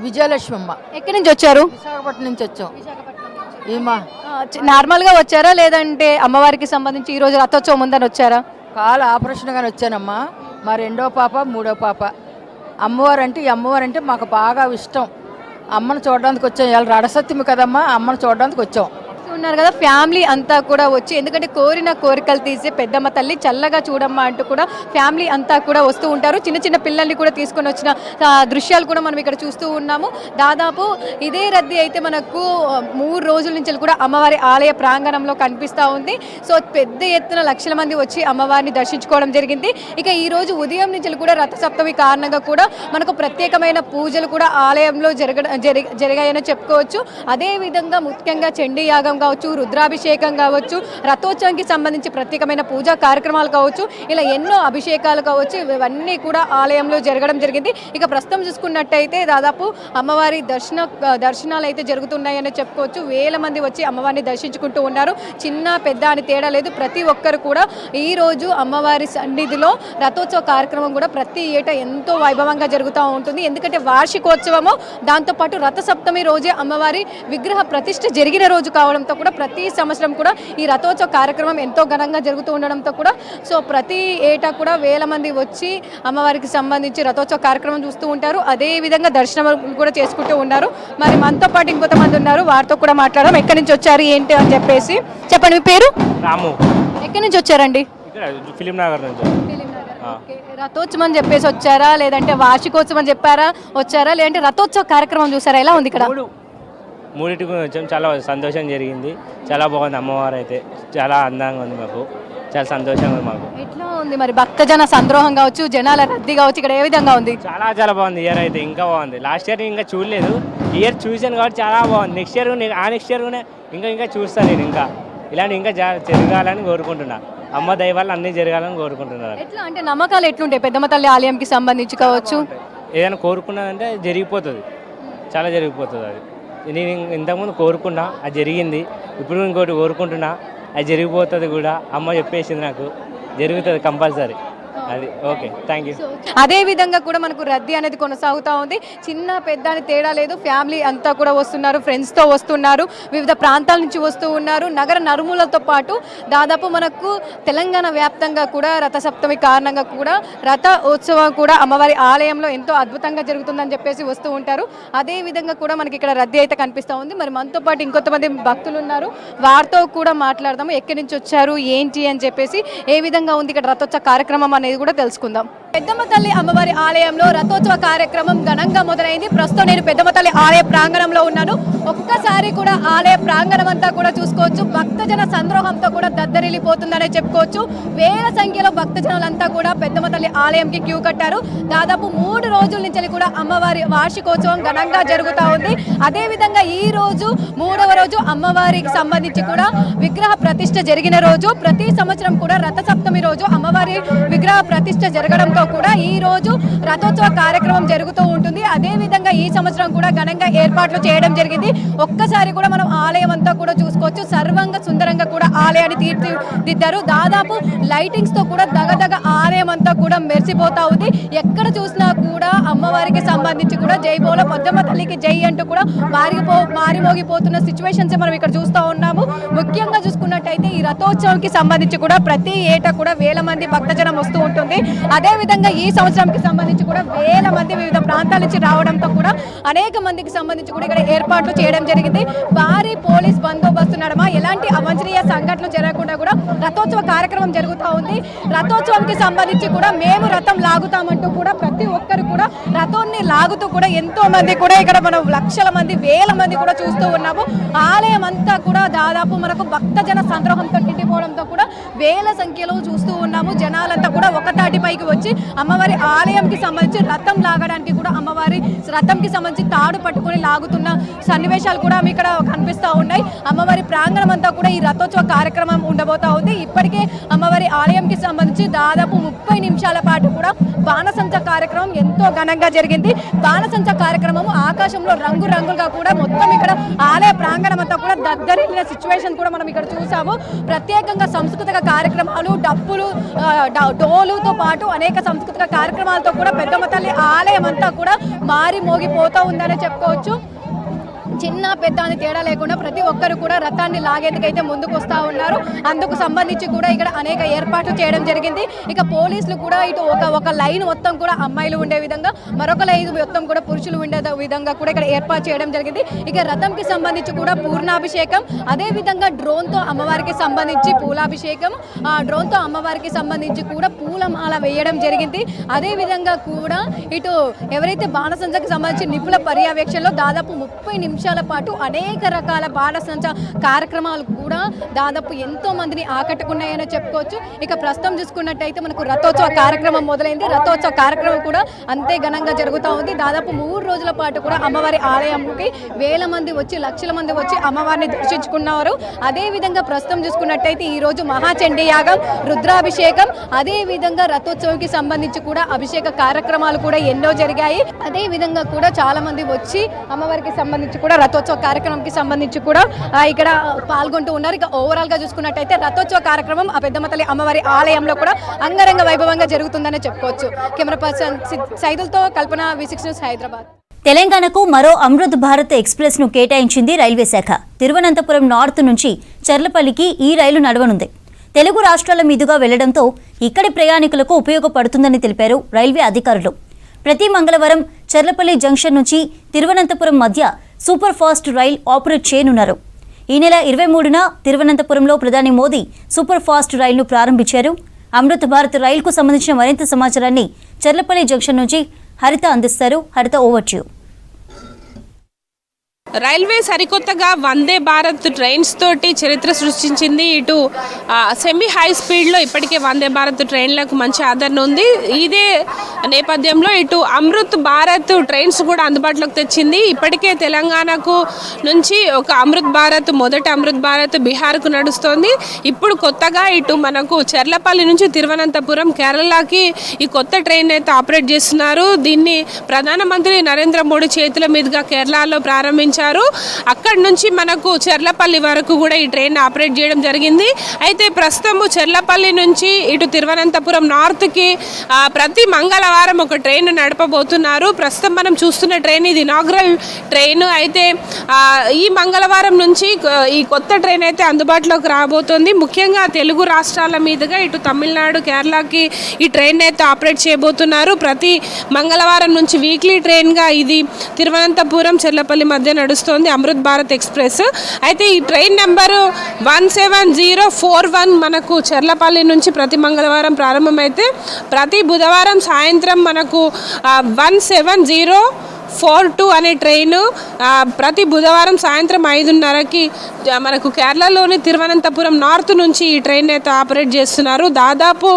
విజయలక్ష్మి అమ్మ. ఎక్కడి నుంచి వచ్చారు? విశాఖపట్నం నుంచి వచ్చాం. నార్మల్ గా వచ్చారా లేదంటే అమ్మవారికి సంబంధించి ఈ రోజు రథోత్సవం ఉందని వచ్చారా? కాలు ఆపరేషన్ గానే వచ్చానమ్మా. మా 2వ పాప 3వ పాప. ఈ అమ్మవారు అంటే మాకు బాగా ఇష్టం. అమ్మను చూడడానికి వచ్చాం. ఇవాళ రడసత్యమి కదమ్మా, అమ్మను చూడడానికి వచ్చాం. ఉన్నారు కదా ఫ్యామిలీ అంతా కూడా వచ్చి, ఎందుకంటే కోరిన కోరికలు తీసే పెద్దమ్మ తల్లి చల్లగా చూడమ్మా అంటూ కూడా ఫ్యామిలీ అంతా కూడా వస్తూ ఉంటారు. చిన్న చిన్న పిల్లల్ని కూడా తీసుకొని వచ్చిన దృశ్యాలు కూడా మనం ఇక్కడ చూస్తూ ఉన్నాము. దాదాపు ఇదే రద్దీ అయితే మనకు 3 రోజుల నుంచి కూడా అమ్మవారి ఆలయ ప్రాంగణంలో కనిపిస్తూ ఉంది. సో పెద్ద ఎత్తున లక్షల మంది వచ్చి అమ్మవారిని దర్శించుకోవడం జరిగింది. ఇక ఈ రోజు ఉదయం నుంచి కూడా రథసప్తమి కారణంగా కూడా మనకు ప్రత్యేకమైన పూజలు కూడా ఆలయంలో జరిగాయని చెప్పుకోవచ్చు. అదేవిధంగా ముఖ్యంగా చండీ యాగం కావచ్చు, రుద్రాభిషేకం కావచ్చు, రథోత్సవానికి సంబంధించి ప్రత్యేకమైన పూజా కార్యక్రమాలు కావచ్చు, ఇలా ఎన్నో అభిషేకాలు కావచ్చు, ఇవన్నీ కూడా ఆలయంలో జరగడం జరిగింది. ఇక ప్రస్తుతం చూసుకున్నట్టయితే దాదాపు అమ్మవారి దర్శనాలు అయితే జరుగుతున్నాయని చెప్పుకోవచ్చు. వేల మంది వచ్చి అమ్మవారిని దర్శించుకుంటూ ఉన్నారు. చిన్న పెద్ద అని తేడా లేదు. ప్రతి ఒక్కరు కూడా ఈ రోజు అమ్మవారి సన్నిధిలో రథోత్సవ కార్యక్రమం కూడా ప్రతి ఏటా ఎంతో వైభవంగా జరుగుతూ ఉంటుంది. ఎందుకంటే వార్షికోత్సవము, దాంతోపాటు రథసప్తమి రోజే అమ్మవారి విగ్రహ ప్రతిష్ఠ జరిగిన రోజు కావడంతో కూడా ప్రతి సంవత్సరం కూడా ఈ రథోత్సవ కార్యక్రమం ఎంతో ఘనంగా జరుగుతూ ఉండడంతో కూడా సో ప్రతి ఏటా కూడా వేల మంది వచ్చి అమ్మవారికి సంబంధించి రథోత్సవ కార్యక్రమం చూస్తూ ఉంటారు. అదే విధంగా దర్శనం కూడా చేసుకుంటూ ఉన్నారు. మరి మనతో పాటు ఇంకొంతమంది ఉన్నారు, వారితో కూడా మాట్లాడడం. ఎక్కడి నుంచి వచ్చారు ఏంటి అని చెప్పేసి చెప్పండి. మీ పేరు? రాము. ఎక్కడి నుంచి వచ్చారండి? ఫిలిం నగర్ నుంచి. రథోత్సవం అని చెప్పేసి వచ్చారా లేదంటే వార్షికోత్సవం చెప్పారా వచ్చారా లేదంటే రథోత్సవ కార్యక్రమం చూసారా? ఎలా ఉంది ఇక్కడ? మూడింటికి వచ్చాం. చాలా సంతోషం జరిగింది. చాలా బాగుంది. అమ్మవారు అయితే చాలా అందంగా ఉంది. మాకు చాలా సంతోషంగా ఉంది. మాకు ఎట్లా ఉంది మరి భక్తజన సంద్రోహం కావచ్చు, జనాల రద్దీ కావచ్చు, ఇక్కడ ఏ విధంగా ఉంది? చాలా బాగుంది. ఇయర్ అయితే ఇంకా బాగుంది. లాస్ట్ ఇయర్ ఇంకా చూడలేదు, ఇయర్ చూశాను కాబట్టి చాలా బాగుంది. నెక్స్ట్ ఇయర్ నెక్స్ట్ ఇయర్ ఇంకా చూస్తాను నేను. ఇంకా ఇలాంటి ఇంకా జరగాలని కోరుకుంటున్నా. అమ్మ దయ వల్ల అన్నీ జరగాలని కోరుకుంటున్నారు. ఎట్లా అంటే నమ్మకాలు ఎట్లుంటాయి పెద్దమ్మ తల్లి ఆలయంకి సంబంధించి కావచ్చు? ఏదైనా కోరుకున్నదంటే జరిగిపోతుంది, చాలా జరిగిపోతుంది. అది నేను ఇంతకుముందు కోరుకున్నా, అది జరిగింది. ఇప్పుడు ఇంకోటి కోరుకుంటున్నా, అది జరిగిపోతుంది కూడా. అమ్మ చెప్పేసింది నాకు, జరుగుతుంది కంపల్సరీ. అది ఓకే, థ్యాంక్ యూ. అదే విధంగా కూడా మనకు రద్దీ అనేది కొనసాగుతూ ఉంది. చిన్న పెద్ద అని తేడా లేదు. ఫ్యామిలీ అంతా కూడా వస్తున్నారు, ఫ్రెండ్స్తో వస్తున్నారు, వివిధ ప్రాంతాల నుంచి వస్తూ ఉన్నారు. నగర నలుమూలతో పాటు దాదాపు మనకు తెలంగాణ వ్యాప్తంగా కూడా రథసప్తమి కారణంగా కూడా రథ ఉత్సవం కూడా అమ్మవారి ఆలయంలో ఎంతో అద్భుతంగా జరుగుతుందని చెప్పేసి వస్తూ ఉంటారు. అదే విధంగా కూడా మనకి ఇక్కడ రద్దీ అయితే కనిపిస్తూ ఉంది. మరి మనతో పాటు ఇంకొంతమంది భక్తులు ఉన్నారు, వారితో కూడా మాట్లాడదాము. ఎక్కడి నుంచి వచ్చారు ఏంటి అని చెప్పేసి, ఏ విధంగా ఉంది ఇక్కడ రథోత్సవ కార్యక్రమం అనేది కూడా తెలుసుకుందాం. పెద్దమ్మ తల్లి అమ్మవారి ఆలయంలో రథోత్సవ కార్యక్రమం ఘనంగా మొదలైంది. ప్రస్తుతం నేను పెద్దమ్మ తల్లి ఆలయ ప్రాంగణంలో ఉన్నాను. ఒక్కసారి కూడా ఆలయ ప్రాంగణం అంతా కూడా చూసుకోవచ్చు. భక్తజన సంద్రోహంతో కూడా దద్దరిల్లిపోతుందనే చెప్పుకోవచ్చు. వేల సంఖ్యలో భక్తజనులంతా కూడా పెద్దమ్మ తల్లి ఆలయంకి క్యూ కట్టారు. దాదాపు 3 రోజుల నుంచి కూడా అమ్మవారి వార్షికోత్సవం ఘనంగా జరుగుతూ ఉంది. అదేవిధంగా ఈ రోజు 3వ రోజు అమ్మవారికి సంబంధించి కూడా విగ్రహ ప్రతిష్ఠ జరిగిన రోజు. ప్రతి సంవత్సరం కూడా రథసప్తమి రోజు అమ్మవారి విగ్రహ ప్రతిష్ఠ జరగడంతో ఆధ్వర్యంలో కూడా ఈ రోజు రథోత్సవ కార్యక్రమం జరుగుతూ ఉంటుంది. అదేవిధంగా ఈ సంవత్సరం కూడా ఘనంగా ఏర్పాట్లు చేయడం జరిగింది. ఒక్కసారి కూడా మనం ఆలయం అంతా కూడా చూసుకోవచ్చు. సర్వంగా సుందరంగా కూడా ఆలయాన్ని తీర్చిదిద్దారు. దాదాపు లైటింగ్స్ తో కూడా దగదగ ఆలయం అంతా కూడా మెరిసిపోతా ఉంది. ఎక్కడ చూసినా కూడా అమ్మవారికి సంబంధించి కూడా జై బోలో పద్దమ్మ తల్లికి జై అంటూ కూడా మారిమోగిపోతున్న సిచ్యువేషన్స్ మనం ఇక్కడ చూస్తూ ఉన్నాము. ముఖ్యంగా చూసుకున్నట్టయితే ఈ రథోత్సవంకి సంబంధించి కూడా ప్రతి ఏటా కూడా వేల మంది భక్తజనం వస్తూ ఉంటుంది. అదేవిధంగా ఈ సంవత్సరంకి సంబంధించి కూడా వేల మంది వివిధ ప్రాంతాల నుంచి రావడంతో కూడా అనేక మందికి సంబంధించి కూడా ఇక్కడ ఏర్పాట్లు చేయడం జరిగింది. భారీ పోలీస్ బందోబస్తు నడమ ఎలాంటి అవాంఛనీయ సంఘటనలు జరగకుండా కూడా రథోత్సవ కార్యక్రమం జరుగుతూ ఉంది. రథోత్సవంకి సంబంధించి కూడా మేము రథం లాగుతామంటూ కూడా ప్రతి ఒక్కరు కూడా రథాన్ని లాగుతూ కూడా ఎంతో మంది కూడా ఇక్కడ మనం లక్షల మంది వేల మంది కూడా చూస్తూ ఉన్నాము. ఆలయం అంతా కూడా దాదాపు మనకు భక్తజన సంద్రోహంతో నిండిపోవడంతో కూడా వేల సంఖ్యలో చూస్తూ ఉన్నాము. జనాలంతా కూడా ఒకతాటిపైకి వచ్చి అమ్మవారి ఆలయంకి సంబంధించి రథం లాగడానికి కూడా అమ్మవారి రథంకి సంబంధించి తాడు పట్టుకొని లాగుతున్న సన్నివేశాలు కూడా ఇక్కడ కనిపిస్తూ ఉన్నాయి. అమ్మవారి ప్రాంగణం అంతా కూడా ఈ రథోత్సవ కార్యక్రమం ఉండబోతా ఉంది. ఇప్పటికే అమ్మవారి ఆలయంకి సంబంధించి దాదాపు 30 నిమిషాల పాటు కూడా బాణసంచ కార్యక్రమం ఎంతో ఘనంగా జరిగింది. బాణసంచ కార్యక్రమం ఆకాశంలో రంగురంగులుగా కూడా మొత్తం ఇక్కడ ఆలయ ప్రాంగణం అంతా కూడా దద్దరిల్లిన సిచ్యువేషన్ కూడా మనం ఇక్కడ చూసాము. ప్రత్యేకంగా సాంస్కృతిక కార్యక్రమాలు, డప్పులు, డోలుతో పాటు అనేక సాంస్కృతిక కార్యక్రమాలతో కూడా పెద్దమ్మ తల్లి ఆలయం అంతా కూడా మారి మోగిపోతూ ఉందనే చెప్పుకోవచ్చు. చిన్న పెద్ద అని తేడా లేకుండా ప్రతి ఒక్కరు కూడా రథాన్ని లాగేందుకైతే ముందుకు వస్తూ ఉన్నారు. అందుకు సంబంధించి కూడా ఇక్కడ అనేక ఏర్పాట్లు చేయడం జరిగింది. ఇక పోలీసులు కూడా ఇటు ఒక లైన్ మొత్తం కూడా అమ్మాయిలు ఉండే విధంగా, మరొక లైన్ మొత్తం కూడా పురుషులు ఉండే విధంగా కూడా ఇక్కడ ఏర్పాటు చేయడం జరిగింది. ఇక రథంకి సంబంధించి కూడా పూర్ణాభిషేకం, అదేవిధంగా డ్రోన్తో అమ్మవారికి సంబంధించి పూలాభిషేకం, డ్రోన్తో అమ్మవారికి సంబంధించి కూడా పూలమాల వేయడం జరిగింది. అదేవిధంగా కూడా ఇటు ఎవరైతే బాణసంచకి సంబంధించి నిపుణుల పర్యవేక్షణలో దాదాపు 30 నిమిషాల పాటు అనేక రకాల బాణసంచ కార్యక్రమాలు కూడా దాదాపు ఎంతో మందిని ఆకట్టుకున్నాయని చెప్పుకోవచ్చు. ఇక ప్రస్తుతం చూసుకున్నట్టయితే మనకు రథోత్సవ కార్యక్రమం మొదలైంది. రథోత్సవ కార్యక్రమం కూడా అంతే ఘనంగా జరుగుతూ ఉంది. దాదాపు 3 రోజుల పాటు కూడా అమ్మవారి ఆలయంకి వేల మంది వచ్చి, లక్షల మంది వచ్చి అమ్మవారిని దర్శించుకున్నారు. అదేవిధంగా ప్రస్తుతం చూసుకున్నట్టయితే ఈ రోజు మహాచండీ యాగం, రుద్రాభిషేకం, అదేవిధంగా రథోత్సవంకి సంబంధించి కూడా అభిషేక కార్యక్రమాలు కూడా ఎన్నో జరిగాయి. అదేవిధంగా కూడా చాలా మంది వచ్చి అమ్మవారికి సంబంధించి కూడా రథోత్సవ కార్యక్రమంకి సంబంధించి కూడా ఇక్కడ పాల్గొంటూ ఉన్నారు. ఇక ఓవరాల్ గా చూసుకున్నట్టయితే రథోత్సవ కార్యక్రమం ఆ పెద్దమ్మ తల్లి అమ్మవారి ఆలయంలో కూడా అంగరంగ వైభవంగా జరుగుతుందనే చెప్పుకోవచ్చు. కెమెరా పర్సన్ సైదులతో కల్పన, V6 న్యూస్, హైదరాబాద్. తెలంగాణకు మరో అమృత్ భారత్ ఎక్స్ప్రెస్ ను కేటాయించింది రైల్వే శాఖ. తిరువనంతపురం నార్త్ నుంచి చర్లపల్లికి ఈ రైలు నడవనుంది. తెలుగు రాష్ట్రాల మీదుగా వెళ్లడంతో ఇక్కడి ప్రయాణికులకు ఉపయోగపడుతుందని తెలిపారు రైల్వే అధికారులు. ప్రతి మంగళవారం చర్లపల్లి జంక్షన్ నుంచి తిరువనంతపురం మధ్య సూపర్ ఫాస్ట్ రైల్ ఆపరేట్ చేయనున్నారు. ఈ నెల 23న తిరువనంతపురంలో ప్రధాని మోదీ సూపర్ ఫాస్ట్ రైలును ప్రారంభించారు. అమృత్ భారత్ రైలుకు సంబంధించిన మరింత సమాచారాన్ని చర్లపల్లి జంక్షన్ నుంచి హరిత అందిస్తారు. హరిత, ఓవర్ టు యు. రైల్వే సరికొత్తగా వందే భారత్ ట్రైన్స్ తోటి చరిత్ర సృష్టించింది. ఇటు సెమీ హై స్పీడ్లో ఇప్పటికే వందే భారత్ ట్రైన్లకు మంచి ఆదరణ ఉంది. ఇదే నేపథ్యంలో ఇటు అమృత్ భారత్ ట్రైన్స్ కూడా అందుబాటులోకి తెచ్చింది. ఇప్పటికే తెలంగాణకు నుంచి ఒక అమృత్ భారత్, మొదటి అమృత్ భారత్ బీహార్కు నడుస్తోంది. ఇప్పుడు కొత్తగా ఇటు మనకు చర్లపల్లి నుంచి తిరువనంతపురం, కేరళకి ఈ కొత్త ట్రైన్ అయితే ఆపరేట్ చేస్తున్నారు. దీన్ని ప్రధానమంత్రి నరేంద్ర మోడీ చేతుల మీదుగా కేరళలో ప్రారంభించారు. అక్కడి నుంచి మనకు చర్లపల్లి వరకు కూడా ఈ ట్రైన్ ఆపరేట్ చేయడం జరిగింది. అయితే ప్రస్తుతము చర్లపల్లి నుంచి ఇటు తిరువనంతపురం నార్త్కి ప్రతి మంగళవారం ఒక ట్రైన్ నడపబోతున్నారు. ప్రస్తుతం మనం చూస్తున్న ట్రైన్ ఇది ఇనాగ్రల్ ట్రైన్. అయితే ఈ మంగళవారం నుంచి ఈ కొత్త ట్రైన్ అయితే అందుబాటులోకి రాబోతోంది. ముఖ్యంగా తెలుగు రాష్ట్రాల మీదుగా ఇటు తమిళనాడు, కేరళకి ఈ ట్రైన్ అయితే ఆపరేట్ చేయబోతున్నారు. ప్రతి మంగళవారం నుంచి వీక్లీ ట్రైన్గా ఇది తిరువనంతపురం, చర్లపల్లి మధ్య నడుస్తుంది అమృత్ భారత్ ఎక్స్ప్రెస్. అయితే ఈ ట్రైన్ నెంబరు 17041 మనకు చర్లపల్లి నుంచి ప్రతి మంగళవారం ప్రారంభమైతే ప్రతి బుధవారం సాయంత్రం మనకు 170 42 అనే ట్రైను ప్రతి బుధవారం సాయంత్రం 5:30కి మనకు కేరళలోని తిరువనంతపురం నార్త్ నుంచి ఈ ట్రైన్ అయితే ఆపరేట్ చేస్తున్నారు. దాదాపు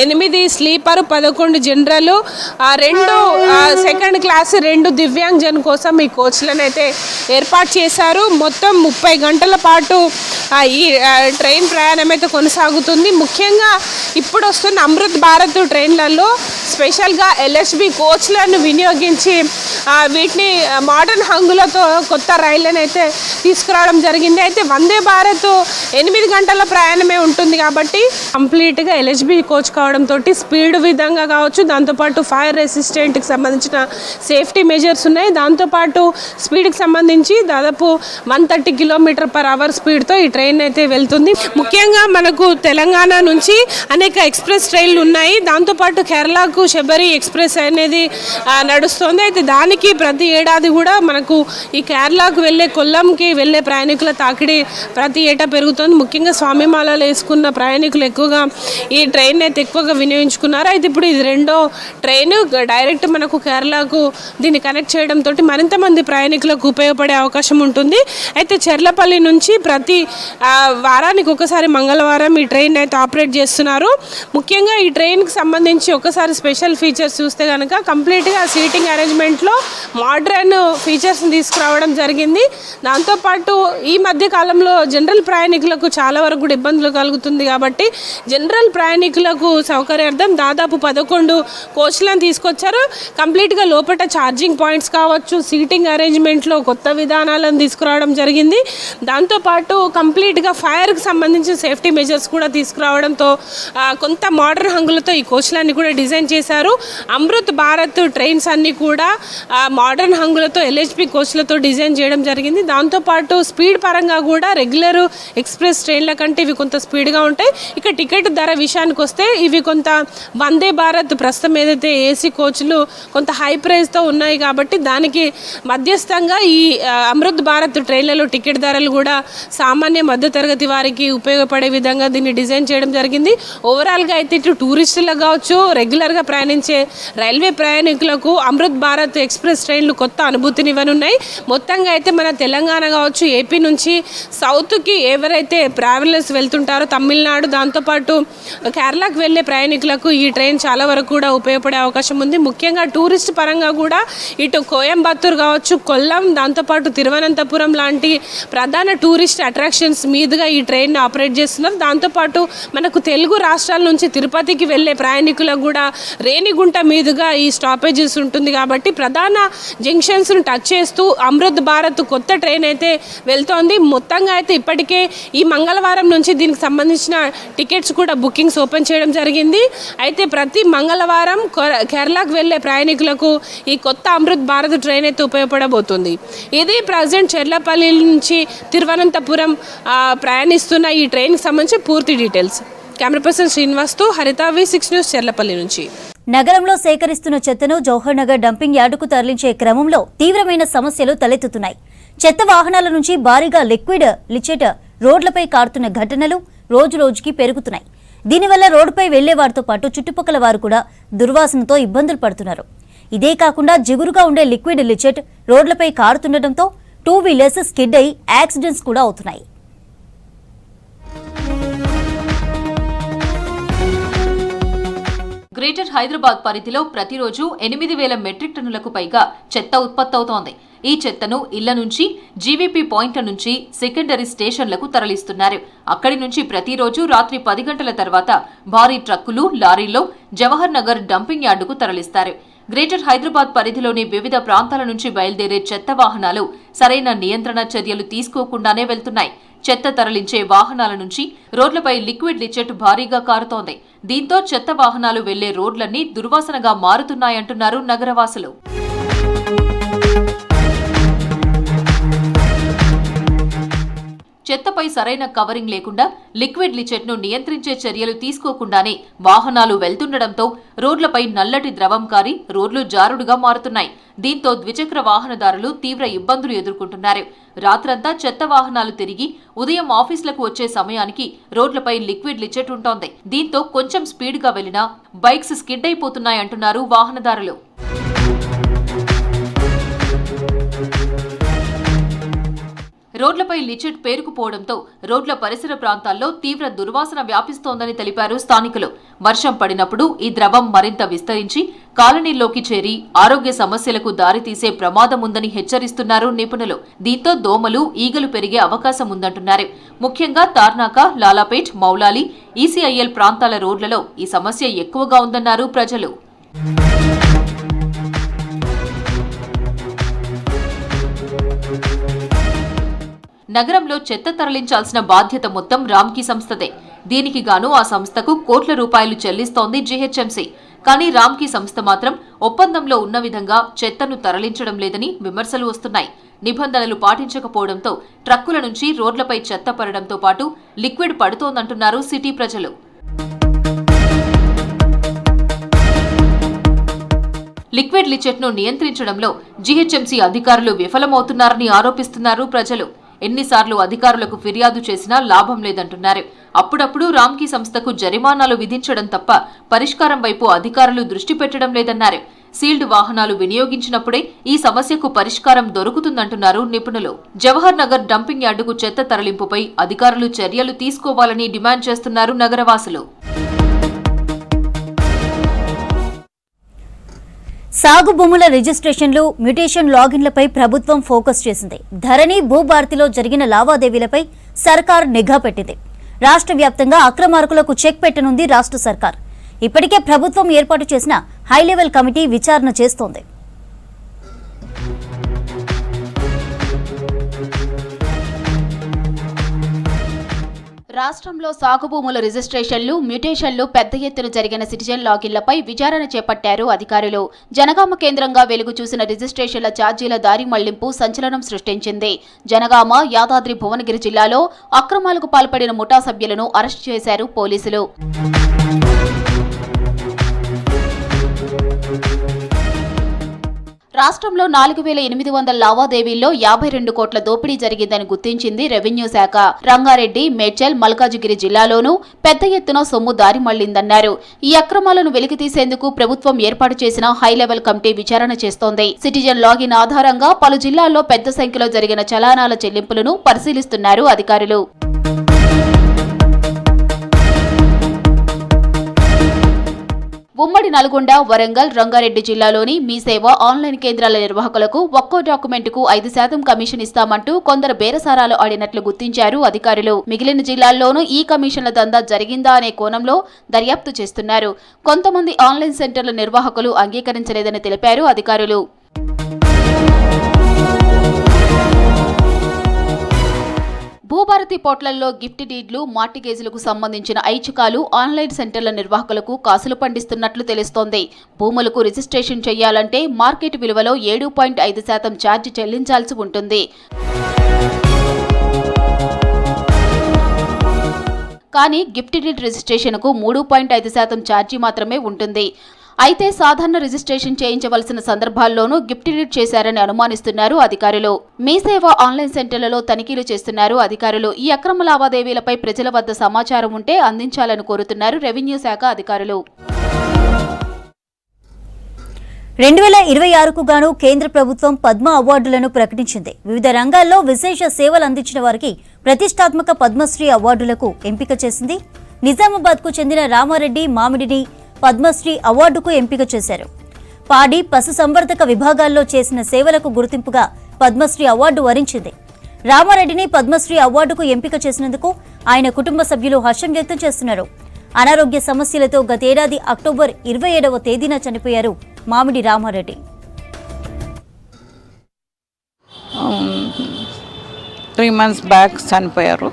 8 sleeper, 11 general, 2 second class, 2 divyang కోసం ఈ కోచ్లను అయితే ఏర్పాటు చేశారు. మొత్తం 30 గంటల పాటు ఈ ట్రైన్ ప్రయాణం అయితే కొనసాగుతుంది. ముఖ్యంగా ఇప్పుడు వస్తున్న అమృత్ భారత్ ట్రైన్లలో స్పెషల్గా LHB కోచ్లను వినియోగించి వీటిని మోడర్న్ హంగులతో కొత్త రైళ్లను అయితే తీసుకురావడం జరిగింది. అయితే వందే భారత్ 8 గంటల ప్రయాణమే ఉంటుంది కాబట్టి కంప్లీట్గా LHB కోచ్ కావడంతో స్పీడ్ విధంగా కావచ్చు, దాంతోపాటు ఫైర్ రెసిస్టెంట్కి సంబంధించిన సేఫ్టీ మెజర్స్ ఉన్నాయి. దాంతోపాటు స్పీడ్కి సంబంధించి దాదాపు 130 km/h స్పీడ్తో ఈ ట్రైన్ అయితే వెళ్తుంది. ముఖ్యంగా మనకు తెలంగాణ నుంచి అనేక ఎక్స్ప్రెస్ ట్రైన్లు ఉన్నాయి. దాంతోపాటు కేరళకు శబరి ఎక్స్ప్రెస్ అనేది నడుస్తుంది. అయితే దానికి ప్రతి ఏడాది కూడా మనకు ఈ కేరళకు వెళ్ళే, కొల్లంకి వెళ్ళే ప్రయాణికుల తాకిడి ప్రతి ఏటా పెరుగుతుంది. ముఖ్యంగా స్వామిమాలలు వేసుకున్న ప్రయాణికులు ఎక్కువగా ఈ ట్రైన్ అయితే ఎక్కువగా వినియోగించుకున్నారు. అయితే ఇప్పుడు ఇది 2వ ట్రైన్ డైరెక్ట్ మనకు కేరళకు దీన్ని కనెక్ట్ చేయడంతో మరింత మంది ప్రయాణికులకు ఉపయోగపడే అవకాశం ఉంటుంది. అయితే చెర్లపల్లి నుంచి ప్రతి వారానికి ఒకసారి మంగళవారం ఈ ట్రైన్ అయితే ఆపరేట్ చేస్తున్నారు. ముఖ్యంగా ఈ ట్రైన్కి సంబంధించి ఒకసారి స్పెషల్ ఫీచర్స్ చూస్తే కనుక కంప్లీట్గా సీటింగ్ అరేంజ్మెంట్లో మోడ్రన్ ఫీచర్స్ని తీసుకురావడం జరిగింది. దాంతోపాటు ఈ మధ్య కాలంలో జనరల్ ప్రయాణికులకు చాలా వరకు కూడా ఇబ్బందులు కలుగుతుంది కాబట్టి జనరల్ ప్రయాణికులకు సౌకర్యార్థం దాదాపు 11 కోచ్లను తీసుకొచ్చారు. కంప్లీట్గా లోపల ఛార్జింగ్ పాయింట్స్ కావచ్చు, సీటింగ్ అరేంజ్మెంట్లో కొత్త విధానాలను తీసుకురావడం జరిగింది. దాంతోపాటు కంప్లీట్గా ఫైర్కి సంబంధించిన సేఫ్టీ మెజర్స్ కూడా తీసుకురావడంతో కొంత మోడర్న్ హంగులతో ఈ కోచ్లన్నీ కూడా డిజైన్ చేశారు. అమృత్ భారత్ ట్రైన్స్ అన్నీ కూడా మోడర్న్ హంగులతో LHB కోచ్లతో డిజైన్ చేయడం జరిగింది. దాంతోపాటు స్పీడ్ పరంగా కూడా రెగ్యులర్ ఎక్స్ప్రెస్ ట్రైన్ల కంటే ఇవి కొంత స్పీడ్గా ఉంటాయి. ఇక టికెట్ ధర విషయానికి వస్తే ఇవి కొంత వందే భారత్ ప్రస్తుతం ఏదైతే AC కోచ్లు కొంత హై ప్రైస్తో ఉన్నాయి కాబట్టి దానికి మధ్యస్థంగా ఈ అమృత్ భారత్ ట్రైన్లలో టికెట్ ధరలు కూడా సామాన్య మధ్యతరగతి వారికి ఉపయోగపడే విధంగా దీన్ని డిజైన్ చేయడం జరిగింది. ఓవరాల్గా అయితే ఇటు టూరిస్టులకు కావచ్చు, రెగ్యులర్గా ప్రయాణించే రైల్వే ప్రయాణికులకు అమృత్ భారత్ ఎక్స్ప్రెస్ ట్రైన్లు కొత్త అనుభూతినివ్వనున్నాయి. మొత్తంగా అయితే మన తెలంగాణ కావచ్చు, ఏపీ నుంచి సౌత్కి ఎవరైతే ట్రావెలర్స్ వెళ్తుంటారో తమిళనాడు, దాంతోపాటు కేరళకు వెళ్ళే ప్రయాణికులకు ఈ ట్రైన్ చాలా వరకు కూడా ఉపయోగపడే అవకాశం ఉంది. ముఖ్యంగా టూరిస్ట్ పరంగా కూడా ఇటు కోయంబత్తూర్ కావచ్చు, కొల్లం, దాంతోపాటు తిరువనంతపురం లాంటి ప్రధాన టూరిస్ట్ అట్రాక్షన్స్ మీదుగా ఈ ట్రైన్ ఆపరేట్ చేస్తున్నారు. దాంతోపాటు మనకు తెలుగు రాష్ట్రాల నుంచి తిరుపతికి వెళ్ళే ప్రయాణికులకు కూడా రేణిగుంట మీదుగా ఈ స్టాపేజెస్ ఉంటుంది కాబట్టి ప్రధాన జంక్షన్స్ను టచ్ చేస్తూ అమృత్ భారత్ కొత్త ట్రైన్ అయితే వెళ్తోంది. మొత్తంగా అయితే ఇప్పటికే ఈ మంగళవారం నుంచి దీనికి సంబంధించిన టికెట్స్ కూడా బుకింగ్స్ ఓపెన్ చేయడం జరిగింది. అయితే ప్రతి మంగళవారం కేరళకు వెళ్ళే ప్రయాణికులకు ఈ కొత్త అమృత్ భారత్ ట్రైన్ అయితే ఉపయోగపడబోతుంది. ఇది ప్రజెంట్ చెర్లపల్లి నుంచి తిరువనంతపురం ప్రయాణిస్తున్న ఈ ట్రైన్కి సంబంధించి పూర్తి డీటెయిల్స్. కెమెరా పర్సన్ శ్రీనివాస్తో హరిత, V6 న్యూస్, చెర్లపల్లి నుంచి. నగరంలో సేకరిస్తున్న చెత్తను జవహర్ నగర్ డంపింగ్ యార్డుకు తరలించే క్రమంలో తీవ్రమైన సమస్యలు తలెత్తుతున్నాయి. చెత్త వాహనాల నుంచి భారీగా లిక్విడ్ లిచెట్ రోడ్లపై కారుతున్న ఘటనలు రోజురోజుకి పెరుగుతున్నాయి. దీనివల్ల రోడ్డుపై వెళ్లే వారితో పాటు చుట్టుపక్కల వారు కూడా దుర్వాసనతో ఇబ్బందులు పడుతున్నారు. ఇదే కాకుండా జిగురుగా ఉండే లిక్విడ్ లిచెట్ రోడ్లపై కారుతుండటంతో 2 వీలర్స్ స్కిడ్ అయి యాక్సిడెంట్స్ కూడా అవుతున్నాయి. గ్రేటర్ హైదరాబాద్ పరిధిలో ప్రతిరోజు 8,000 మెట్రిక్ టన్నులకు పైగా చెత్త ఉత్పత్తవుతోంది. ఈ చెత్తను ఇళ్ల నుంచి, జీవీపీ పాయింట్ల నుంచి సెకండరీ స్టేషన్లకు తరలిస్తున్నారు. అక్కడి నుంచి ప్రతిరోజు రాత్రి 10 గంటల తర్వాత భారీ ట్రక్కులు, లారీల్లో జవహర్ నగర్ డంపింగ్ యార్డుకు తరలిస్తారు. గ్రేటర్ హైదరాబాద్ పరిధిలోని వివిధ ప్రాంతాల నుంచి బయలుదేరే చెత్త వాహనాలు సరైన నియంత్రణ చర్యలు తీసుకోకుండానే వెళ్తున్నాయి. చెత్త తరలించే వాహనాల నుంచి రోడ్లపై లిక్విడ్ లిచెట్ భారీగా కారుతోంది. దీంతో చెత్త వాహనాలు వెళ్లే రోడ్లన్నీ దుర్వాసనగా మారుతున్నాయంటున్నారు నగరవాసులు. చెత్తపై సరైన కవరింగ్ లేకుండా లిక్విడ్ లిచెట్ను నియంత్రించే చర్యలు తీసుకోకుండానే వాహనాలు వెళ్తుండటంతో రోడ్లపై నల్లటి ద్రవం కారి రోడ్లు జారుడుగా మారుతున్నాయి. దీంతో ద్విచక్ర వాహనదారులు తీవ్ర ఇబ్బందులు ఎదుర్కొంటున్నారు. రాత్రంతా చెత్త వాహనాలు తిరిగి ఉదయం ఆఫీసులకు వచ్చే సమయానికి రోడ్లపై లిక్విడ్ లిచెట్ ఉంటోంది. దీంతో కొంచెం స్పీడ్గా వెళ్లినా బైక్స్ స్కిడ్ అయిపోతున్నాయంటున్నారు వాహనదారులు. రోడ్లపై లిచిడ్ పేరుకుపోవడంతో రోడ్ల పరిసర ప్రాంతాల్లో తీవ్ర దుర్వాసన వ్యాపిస్తోందని తెలిపారు స్థానికులు. వర్షం పడినప్పుడు ఈ ద్రవం మరింత విస్తరించి కాలనీల్లోకి చేరి ఆరోగ్య సమస్యలకు దారితీసే ప్రమాదం ఉందని హెచ్చరిస్తున్నారు నిపుణులు. దీంతో దోమలు, ఈగలు పెరిగే అవకాశం ఉందంటున్నారు. ముఖ్యంగా తార్నాక, లాలాపేట్, మౌలాలి, ఈసీఐఎల్ ప్రాంతాల రోడ్లలో ఈ సమస్య ఎక్కువగా ఉందన్నారు ప్రజలు. నగరంలో చెత్త తరలించాల్సిన బాధ్యత మొత్తం రామ్కీ సంస్థదే. దీనికి గాను ఆ సంస్థకు కోట్ల రూపాయలు చెల్లిస్తోంది జీహెచ్ఎంసీ. కానీ రామ్కీ సంస్థ మాత్రం ఒప్పందంలో ఉన్న విధంగా చెత్తను తరలించడం లేదని విమర్శలు వస్తున్నాయి. నిబంధనలు పాటించకపోవడంతో ట్రక్కుల నుంచి రోడ్లపై చెత్త పడడంతో పాటు లిక్విడ్ పడుతోందంటున్నారు సిటీ ప్రజలు. లిక్విడ్ లిచెట్ను నియంత్రించడంలో జీహెచ్ఎంసీ అధికారులు విఫలమవుతున్నారని ఆరోపిస్తున్నారు ప్రజలు. ఎన్నిసార్లు అధికారులకు ఫిర్యాదు చేసినా లాభం లేదంటున్నారు. అప్పుడప్పుడు రామ్కీ సంస్థకు జరిమానాలు విధించడం తప్ప పరిష్కారం వైపు అధికారులు దృష్టి పెట్టడం లేదన్నారు. సీల్డ్ వాహనాలు వినియోగించినప్పుడే ఈ సమస్యకు పరిష్కారం దొరుకుతుందంటున్నారు నిపుణులు. జవహర్ నగర్ డంపింగ్ యార్డుకు చెత్త తరలింపుపై అధికారులు చర్యలు తీసుకోవాలని డిమాండ్ చేస్తున్నారు నగరవాసులు. సాగు భూముల రిజిస్ట్రేషన్లు, మ్యూటేషన్ లాగిన్లపై ప్రభుత్వం ఫోకస్ చేసింది. ధరణి, భూభారతిలో జరిగిన లావాదేవీలపై సర్కార్ నిఘా పెట్టింది. రాష్ట్ర వ్యాప్తంగా అక్రమార్కులకు చెక్ పెట్టనుంది రాష్ట్ర సర్కార్. ఇప్పటికే ప్రభుత్వం ఏర్పాటు చేసిన హైలెవెల్ కమిటీ విచారణ చేస్తోంది. రాష్ట్రంలో సాగు భూముల రిజిస్ట్రేషన్లు, మ్యూటేషన్లు పెద్ద ఎత్తున జరిగిన సిటిజన్ లాగిన్లపై విచారణ చేపట్టారు అధికారులు. జనగామ కేంద్రంగా వెలుగు చూసిన రిజిస్ట్రేషన్ల ఛార్జీల దారి మళ్లింపు సంచలనం సృష్టించింది. జనగామ, యాదాద్రి భువనగిరి జిల్లాలో అక్రమాలకు పాల్పడిన ముఠా సభ్యులను అరెస్టు చేశారు పోలీసులు. రాష్ట్రంలో 4800 లావాదేవీల్లో 52 కోట్ల దోపిడీ జరిగిందని గుర్తించింది రెవెన్యూ శాఖ. రంగారెడ్డి, మేడ్చల్, మల్కాజిగిరి జిల్లాలోనూ పెద్ద ఎత్తున సొమ్ము దారి మళ్లిందన్నారు. ఈ అక్రమాలను వెలికితీసేందుకు ప్రభుత్వం ఏర్పాటు చేసిన హైలెవెల్ కమిటీ విచారణ చేస్తోంది. సిటిజన్ లాగిన్ ఆధారంగా పలు జిల్లాల్లో పెద్ద సంఖ్యలో జరిగిన చలానాల చెల్లింపులను పరిశీలిస్తున్నారు అధికారులు. ఉమ్మడి నల్గొండ, వరంగల్, రంగారెడ్డి జిల్లాలోని మీ సేవ ఆన్లైన్ కేంద్రాల నిర్వాహకులకు ఒక్కో డాక్యుమెంటుకు 5% కమిషన్ ఇస్తామంటూ కొందరు బేరసారాలు ఆడినట్లు గుర్తించారు అధికారులు. మిగిలిన జిల్లాల్లోనూ ఈ కమిషన్ల దందా జరిగిందా అనే కోణంలో దర్యాప్తు చేస్తున్నారు. కొంతమంది ఆన్లైన్ సెంటర్ల నిర్వాహకులు అంగీకరించలేదని తెలిపారు అధికారులు. భూభారతి పోర్టల్లో గిఫ్ట్ డీడ్లు, మార్టిగేజీలకు సంబంధించిన ఐచ్ఛికాలు ఆన్లైన్ సెంటర్ల నిర్వాహకులకు కాసులు పండిస్తున్నట్లు తెలుస్తోంది. భూములకు రిజిస్ట్రేషన్ చేయాలంటే మార్కెట్ విలువలో 7.5% ఛార్జీ చెల్లించాల్సి ఉంటుంది. కానీ గిఫ్ట్ డీడ్ రిజిస్ట్రేషన్కు 3.5% ఛార్జీ మాత్రమే ఉంటుంది. అయితే సాధారణ రిజిస్ట్రేషన్ చేయించవలసిన సందర్భాల్లోనూ గిఫ్ట్ డీడ్ చేశారని అనుమానిస్తున్నారు అధికారులు. మీ సేవ ఆన్లైన్ సెంటర్లలో తనిఖీలు చేస్తున్నారు అధికారులు. ఈ అక్రమ లావాదేవీలపై ప్రజల వద్ద సమాచారం ఉంటే అందించాలని కోరుతున్నారు రెవెన్యూ శాఖ అధికారులు. 2026కు గాను కేంద్ర ప్రభుత్వం పద్మ అవార్డులను ప్రకటించింది. వివిధ రంగాల్లో విశేష సేవలు అందించిన వారికి ప్రతిష్టాత్మక పద్మశ్రీ అవార్డులకు ఎంపిక చేసింది. నిజామాబాద్కు చెందిన రామారెడ్డి మామిడిని పద్మశ్రీ అవార్డుకు ఎంపిక చేశారు. పాడి, పశు సంవర్ధక విభాగాల్లో చేసిన సేవలకు గుర్తింపుగా పద్మశ్రీ అవార్డు వరించింది. రామారెడ్డిని పద్మశ్రీ అవార్డుకు ఎంపిక చేసినందుకు ఆయన కుటుంబ సభ్యులు హర్షం వ్యక్తం చేస్తున్నారు. అనారోగ్య సమస్యలతో గతేడాది అక్టోబర్ 27వ తేదీన చనిపోయారు మామిడి రామారెడ్డి. 3 months బ్యాక్ చనిపోయారు.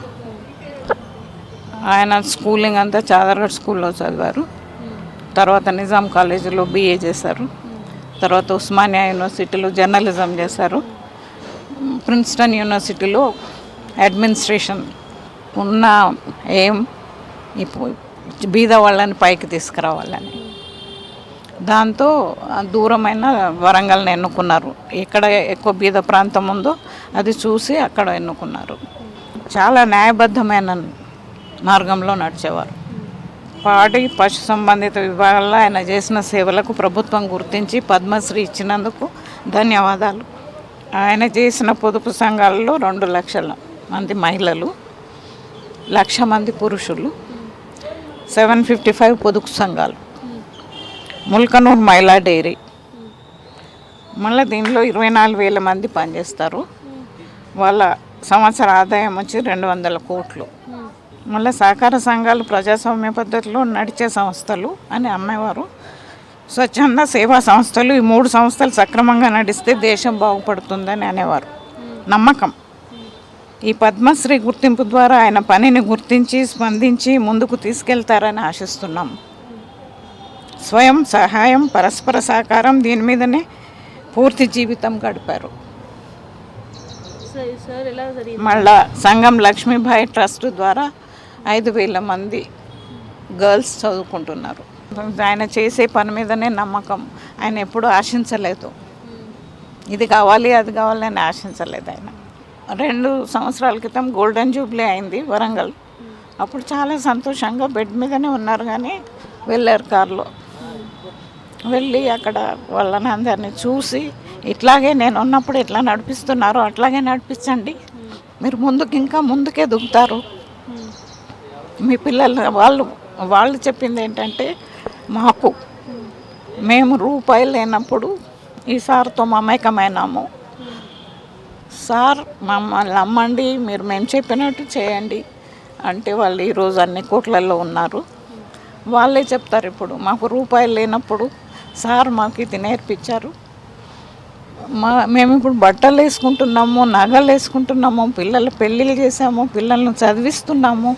ఆయన స్కూలింగ్ అంతా చాదర్గఢ్ స్కూల్లో చదివారు. తర్వాత నిజాం కాలేజీలో BA చేశారు. తర్వాత ఉస్మానియా యూనివర్సిటీలో జర్నలిజం చేశారు. ప్రిన్స్టన్ యూనివర్సిటీలో అడ్మినిస్ట్రేషన్. ఉన్న ఏం ఇప్పుడు బీద వాళ్ళని పైకి తీసుకురావాలని, దాంతో దూరమైన వరంగల్ని ఎన్నుకున్నారు. ఎక్కడ ఎక్కువ బీద ప్రాంతం ఉందో అది చూసి అక్కడ ఎన్నుకున్నారు. చాలా న్యాయబద్ధమైన మార్గంలో నడిచేవారు. పాడి, పశు సంబంధిత విభాగాల్లో ఆయన చేసిన సేవలకు ప్రభుత్వం గుర్తించి పద్మశ్రీ ఇచ్చినందుకు ధన్యవాదాలు. ఆయన చేసిన పొదుపు సంఘాలలో 2 లక్షల మంది మహిళలు, 1,00,000 మంది పురుషులు, 755 పొదుపు సంఘాలు, ముల్కనూర్ మహిళా డైరీ. మళ్ళీ దీనిలో 24,000 మంది పనిచేస్తారు. వాళ్ళ సంవత్సర ఆదాయం వచ్చి 200 కోట్లు. మళ్ళీ సహకార సంఘాలు ప్రజాస్వామ్య పద్ధతిలో నడిచే సంస్థలు అని అమ్మేవారు. స్వచ్ఛంద సేవా సంస్థలు, ఈ 3 సంస్థలు సక్రమంగా నడిస్తే దేశం బాగుపడుతుందని అనేవారు. నమ్మకం. ఈ పద్మశ్రీ గుర్తింపు ద్వారా ఆయన పనిని గుర్తించి స్పందించి ముందుకు తీసుకెళ్తారని ఆశిస్తున్నాం. స్వయం సహాయం, పరస్పర సహకారం, దీని మీదనే పూర్తి జీవితం గడిపారు. మళ్ళా సంఘం లక్ష్మీబాయి ట్రస్ట్ ద్వారా 5,000 మంది గర్ల్స్ చదువుకుంటున్నారు. ఆయన చేసే పని మీదనే నమ్మకం. ఆయన ఎప్పుడూ ఆశించలేదు, ఇది కావాలి అది కావాలని ఆశించలేదు. ఆయన 2 సంవత్సరాల క్రితం గోల్డెన్ జూబ్లీ అయింది వరంగల్. అప్పుడు చాలా సంతోషంగా బెడ్ మీదనే ఉన్నారు, కానీ వెళ్ళారు కారులో. వెళ్ళి అక్కడ వాళ్ళని అందరినీ చూసి, ఇట్లాగే నేను ఉన్నప్పుడు ఎట్లా నడిపిస్తున్నారో అట్లాగే నడిపించండి, మీరు ఇంకా ముందుకే దిగుతారు. మీ పిల్లలు వాళ్ళు చెప్పింది ఏంటంటే, మేము రూపాయలు లేనప్పుడు ఈ సార్తో మమేకమైనాము, సార్ మమ్మల్ని నమ్మండి, మేము చెప్పినట్టు చేయండి అంటే వాళ్ళు ఈరోజు అన్ని కోట్లలో ఉన్నారు. వాళ్ళే చెప్తారు, ఇప్పుడు మాకు రూపాయలు లేనప్పుడు సార్ మాకు ఇది నేర్పించారు, మేము ఇప్పుడు బట్టలు వేసుకుంటున్నాము, నగలు వేసుకుంటున్నాము, పిల్లల పెళ్ళిళ్ళు చేసాము, పిల్లలను చదివిస్తున్నాము,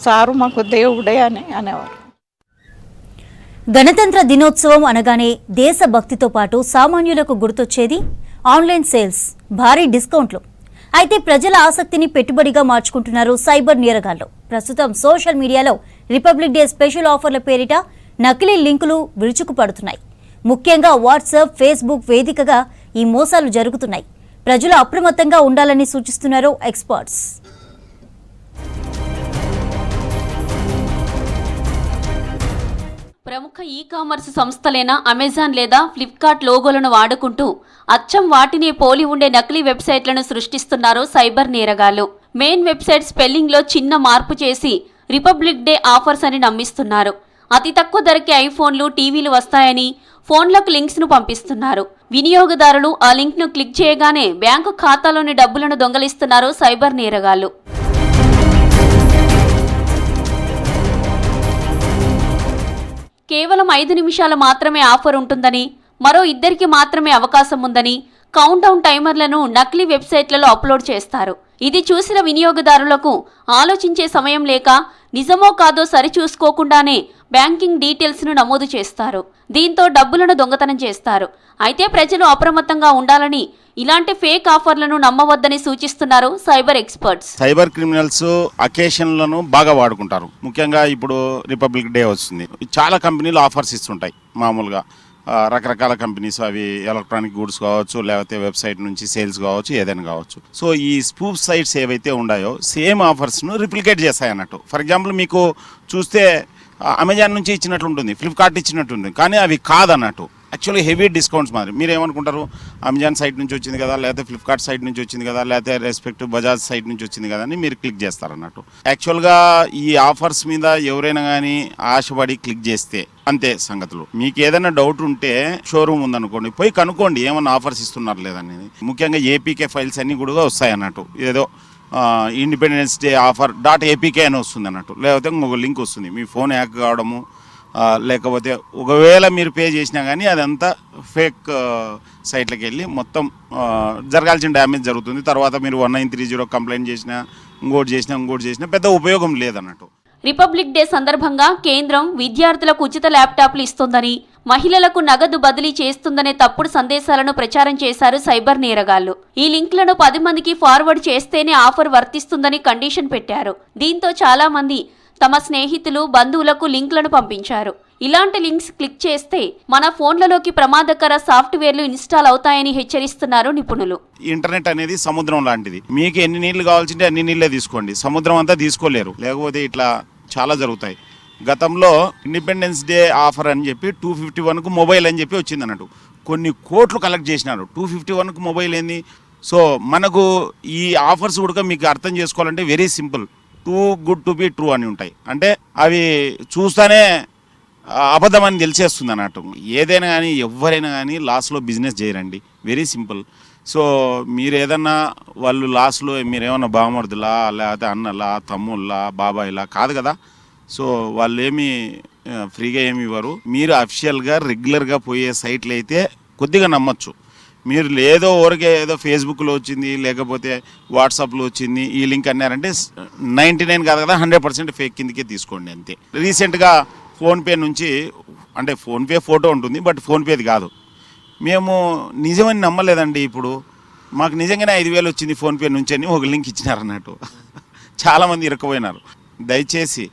సారు మాకు దేవుడే అని అనేవారు. గణతంత్ర దినోత్సవం అనగానే దేశభక్తితో పాటు సామాన్యులకు గుర్తొచ్చేది ఆన్లైన్ సేల్స్, భారీ డిస్కౌంట్లు. అయితే ప్రజల ఆసక్తిని పెట్టుబడిగా మార్చుకుంటున్నారు సైబర్ నేరగాళ్లు. ప్రస్తుతం సోషల్ మీడియాలో రిపబ్లిక్ డే స్పెషల్ ఆఫర్ల పేరిట నకిలీ లింకులు విరుచుకుపడుతున్నాయి. ముఖ్యంగా వాట్సాప్, ఫేస్బుక్ వేదికగా ఈ మోసాలు జరుగుతున్నాయి. ప్రజలు అప్రమత్తంగా ఉండాలని సూచిస్తున్నారు ఎక్స్పర్ట్స్. ప్రముఖ ఈ-కామర్స్ సంస్థలైన అమెజాన్ లేదా ఫ్లిప్కార్ట్ లోగోలను వాడుకుంటూ అచ్చం వాటినే పోలి ఉండే నకిలీ వెబ్సైట్లను సృష్టిస్తున్నారు సైబర్ నేరగాళ్లు. మెయిన్ వెబ్సైట్ స్పెల్లింగ్లో చిన్న మార్పు చేసి రిపబ్లిక్ డే ఆఫర్స్ అని నమ్మిస్తున్నారు. అతి తక్కువ ధరకే ఐఫోన్లు, టీవీలు వస్తాయని ఫోన్లకు లింక్స్ను పంపిస్తున్నారు. వినియోగదారులు ఆ లింక్ను క్లిక్ చేయగానే బ్యాంకు ఖాతాలోని డబ్బులను దొంగలిస్తున్నారు సైబర్ నేరగాళ్లు. కేవలం 5 నిమిషాలు మాత్రమే ఆఫర్ ఉంటుందని, మరో 2కి మాత్రమే అవకాశం ఉందని కౌంట్ డౌన్ టైమర్లను నకిలీ వెబ్సైట్లలో అప్లోడ్ చేస్తారు. ఇది చూసిన వినియోగదారులకు ఆలోచించే సమయం లేక నిజమో కాదో సరిచూసుకోకుండానే బ్యాంకింగ్ డీటెయిల్స్ను నమోదు చేస్తారు. దీంతో డబ్బులను దొంగతనం చేస్తారు. అయితే ప్రజలు అప్రమత్తంగా ఉండాలని, ఇలాంటి ఫేక్ ఆఫర్లను నమ్మవద్దని సూచిస్తున్నారు సైబర్ ఎక్స్పర్ట్స్. సైబర్ క్రిమినల్స్ అకేషన్లను బాగా వాడుకుంటారు. ముఖ్యంగా ఇప్పుడు రిపబ్లిక్ డే వస్తుంది, చాలా కంపెనీలు ఆఫర్స్ ఇస్తుంటాయి. మామూలుగా రకరకాల కంపెనీస్, అవి ఎలక్ట్రానిక్ గూడ్స్ కావచ్చు, లేకపోతే వెబ్సైట్ నుంచి సేల్స్ కావచ్చు, ఏదైనా కావచ్చు. సో ఈ స్పూఫ్ సైట్స్ ఏవైతే ఉన్నాయో సేమ్ ఆఫర్స్ను రిప్లికేట్ చేస్తాయి అన్నట్టు. ఫర్ ఎగ్జాంపుల్ మీకు చూస్తే అమెజాన్ నుంచి ఇచ్చినట్లు ఉంటుంది, ఫ్లిప్కార్ట్ ఇచ్చినట్టు ఉంటుంది, కానీ అవి కాదన్నట్టు. యాక్చువల్లీ హెవీ డిస్కౌంట్స్ మాదిరి. మీరు ఏమనుకుంటారు, అమెజాన్ సైట్ నుంచి వచ్చింది కదా, లేకపోతే ఫ్లిప్కార్ట్ సైట్ నుంచి వచ్చింది కదా, లేకపోతే రెస్పెక్టివ్ బజాజ్ సైట్ నుంచి వచ్చింది కదా అని మీరు క్లిక్ చేస్తారన్నట్టు. యాక్చువల్గా ఈ ఆఫర్స్ మీద ఎవరైనా కానీ ఆశపడి క్లిక్ చేస్తే అంతే సంగతులు. మీకు ఏదైనా డౌట్ ఉంటే షోరూమ్ ఉందనుకోండి, పోయి కనుక్కోండి ఏమన్నా ఆఫర్స్ ఇస్తున్నారు లేదనేది. ముఖ్యంగా ఏపీకే ఫైల్స్ అన్నీ కూడా వస్తాయి అన్నట్టు. ఏదో ఇండిపెండెన్స్ డే ఆఫర్ .apk అని వస్తుంది అన్నట్టు, లేకపోతే ఇంకొక లింక్ వస్తుంది. మీ ఫోన్ హ్యాక్ కావడము, లేకపోతే ఒకవేళ మీరు పే చేసినా కానీ అదంతా ఫేక్ సైట్లకు వెళ్ళి మొత్తం జరగాల్సిన డ్యామేజ్ జరుగుతుంది. తర్వాత మీరు 1930 కంప్లైంట్ చేసినా, ఇంకోటి చేసినా పెద్ద ఉపయోగం లేదన్నట్టు. రిపబ్లిక్ డే సందర్భంగా కేంద్రం విద్యార్థులకు ఉచిత ల్యాప్టాప్లు ఇస్తోందని, మహిళలకు నగదు బదిలీ చేస్తుందనే తప్పుడు సందేశాలను ప్రచారం చేశారు సైబర్ నేరగాళ్లు. ఈ లింక్లను 10 మందికి ఫార్వర్డ్ చేస్తేనే ఆఫర్ వర్తిస్తుందని కండిషన్ పెట్టారు. దీంతో చాలా మంది తమ స్నేహితులు, బంధువులకు లింక్లను పంపించారు. ఇలాంటి లింక్స్ క్లిక్ చేస్తే మన ఫోన్లలోకి ప్రమాదకర సాఫ్ట్వేర్లు ఇన్స్టాల్ అవుతాయని హెచ్చరిస్తున్నారు నిపుణులు. ఇంటర్నెట్ అనేది సముద్రం లాంటిది. మీకు ఎన్ని నీళ్లు కావాల్సింటే అన్ని నీళ్ళే తీసుకోండి, సముద్రం అంతా తీసుకోలేరు. లేకపోతే ఇట్లా చాలా జరుగుతాయి. గతంలో ఇండిపెండెన్స్ డే ఆఫర్ అని చెప్పి 251కు మొబైల్ అని చెప్పి వచ్చింది అన్నట్టు. కొన్ని కోట్లు కలెక్ట్ చేసినారు. 251కు మొబైల్ ఏంది. సో మనకు ఈ ఆఫర్స్ కూడా మీకు అర్థం చేసుకోవాలంటే very simple, too good to be true అని ఉంటాయి. అంటే అవి చూస్తానే అబద్ధం అని తెలిసేస్తుంది అన్నట్టు. ఏదైనా కానీ ఎవరైనా కానీ లాస్లో బిజినెస్ చేయరండి, వెరీ సింపుల్. సో మీరు ఏదన్నా వాళ్ళు లాస్లో మీరేమన్నా బామర్దులా లేకపోతే అన్నలా తమ్ముళ్ళ బాబాయిలా కాదు కదా. సో వాళ్ళు ఏమి ఫ్రీగా ఏమి ఇవ్వరు. మీరు అఫిషియల్గా రెగ్యులర్గా పోయే సైట్లు అయితే కొద్దిగా నమ్మచ్చు. మీరు ఏదో ఊరికే ఏదో ఫేస్బుక్లో వచ్చింది లేకపోతే వాట్సాప్లో వచ్చింది ఈ లింక్ అన్నారంటే 99 కాదు కదా 100% ఫేక్ కిందకే తీసుకోండి అంతే. రీసెంట్గా ఫోన్పే నుంచి, అంటే ఫోన్పే ఫోటో ఉంటుంది బట్ ఫోన్పేది కాదు, మేము నిజమని నమ్మలేదండి. ఇప్పుడు మాకు నిజంగానే 5,000 వచ్చింది ఫోన్పే నుంచి అని ఒక లింక్ ఇచ్చినారన్నట్టు. చాలామంది ఇరుక్కుపోయినారు. దయచేసి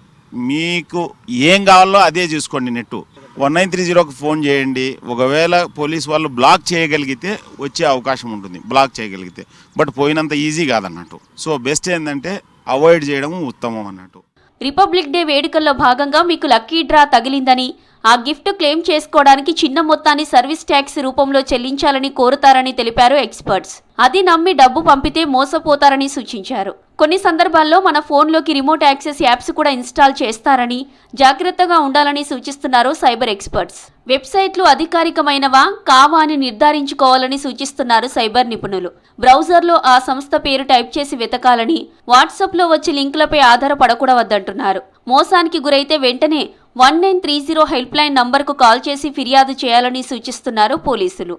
మీకు ఏం కావాలో అదే చూసుకోండి. నెట్టు 1930కు ఫోన్ చేయండి. ఒకవేళ పోలీస్ వాళ్ళు బ్లాక్ చేయగలిగితే వచ్చే అవకాశం ఉంటుంది, బ్లాక్ చేయగలిగితే. బట్ పోయినంత ఈజీ కాదన్నట్టు. సో బెస్ట్ ఏంటంటే అవాయిడ్ చేయడం ఉత్తమం అన్నట్టు. రిపబ్లిక్ డే వేడుకల్లో భాగంగా మీకు లక్కీ డ్రా తగిలిందని, ఆ గిఫ్ట్ క్లెయిమ్ చేసుకోవడానికి చిన్న మొత్తాన్ని సర్వీస్ ట్యాక్స్ రూపంలో చెల్లించాలని కోరుతారని తెలిపారు ఎక్స్పర్ట్స్. అది నమ్మి డబ్బు పంపితే మోసపోతారని సూచించారు. కొన్ని సందర్భాల్లో మన ఫోన్లోకి రిమోట్ యాక్సెస్ యాప్స్ కూడా ఇన్స్టాల్ చేస్తారని, జాగ్రత్తగా ఉండాలని సూచిస్తున్నారు సైబర్ ఎక్స్పర్ట్స్. వెబ్సైట్లు అధికారికమైనవా కావా అని నిర్ధారించుకోవాలని సూచిస్తున్నారు సైబర్ నిపుణులు. బ్రౌజర్లో ఆ సంస్థ పేరు టైప్ చేసి వెతకాలని, వాట్సాప్లో వచ్చి లింకులపై ఆధారపడకూడవద్దంటున్నారు. మోసానికి గురైతే వెంటనే 1930 హెల్ప్ లైన్ నంబర్కు కాల్ చేసి ఫిర్యాదు చేయాలని సూచిస్తున్నారు పోలీసులు.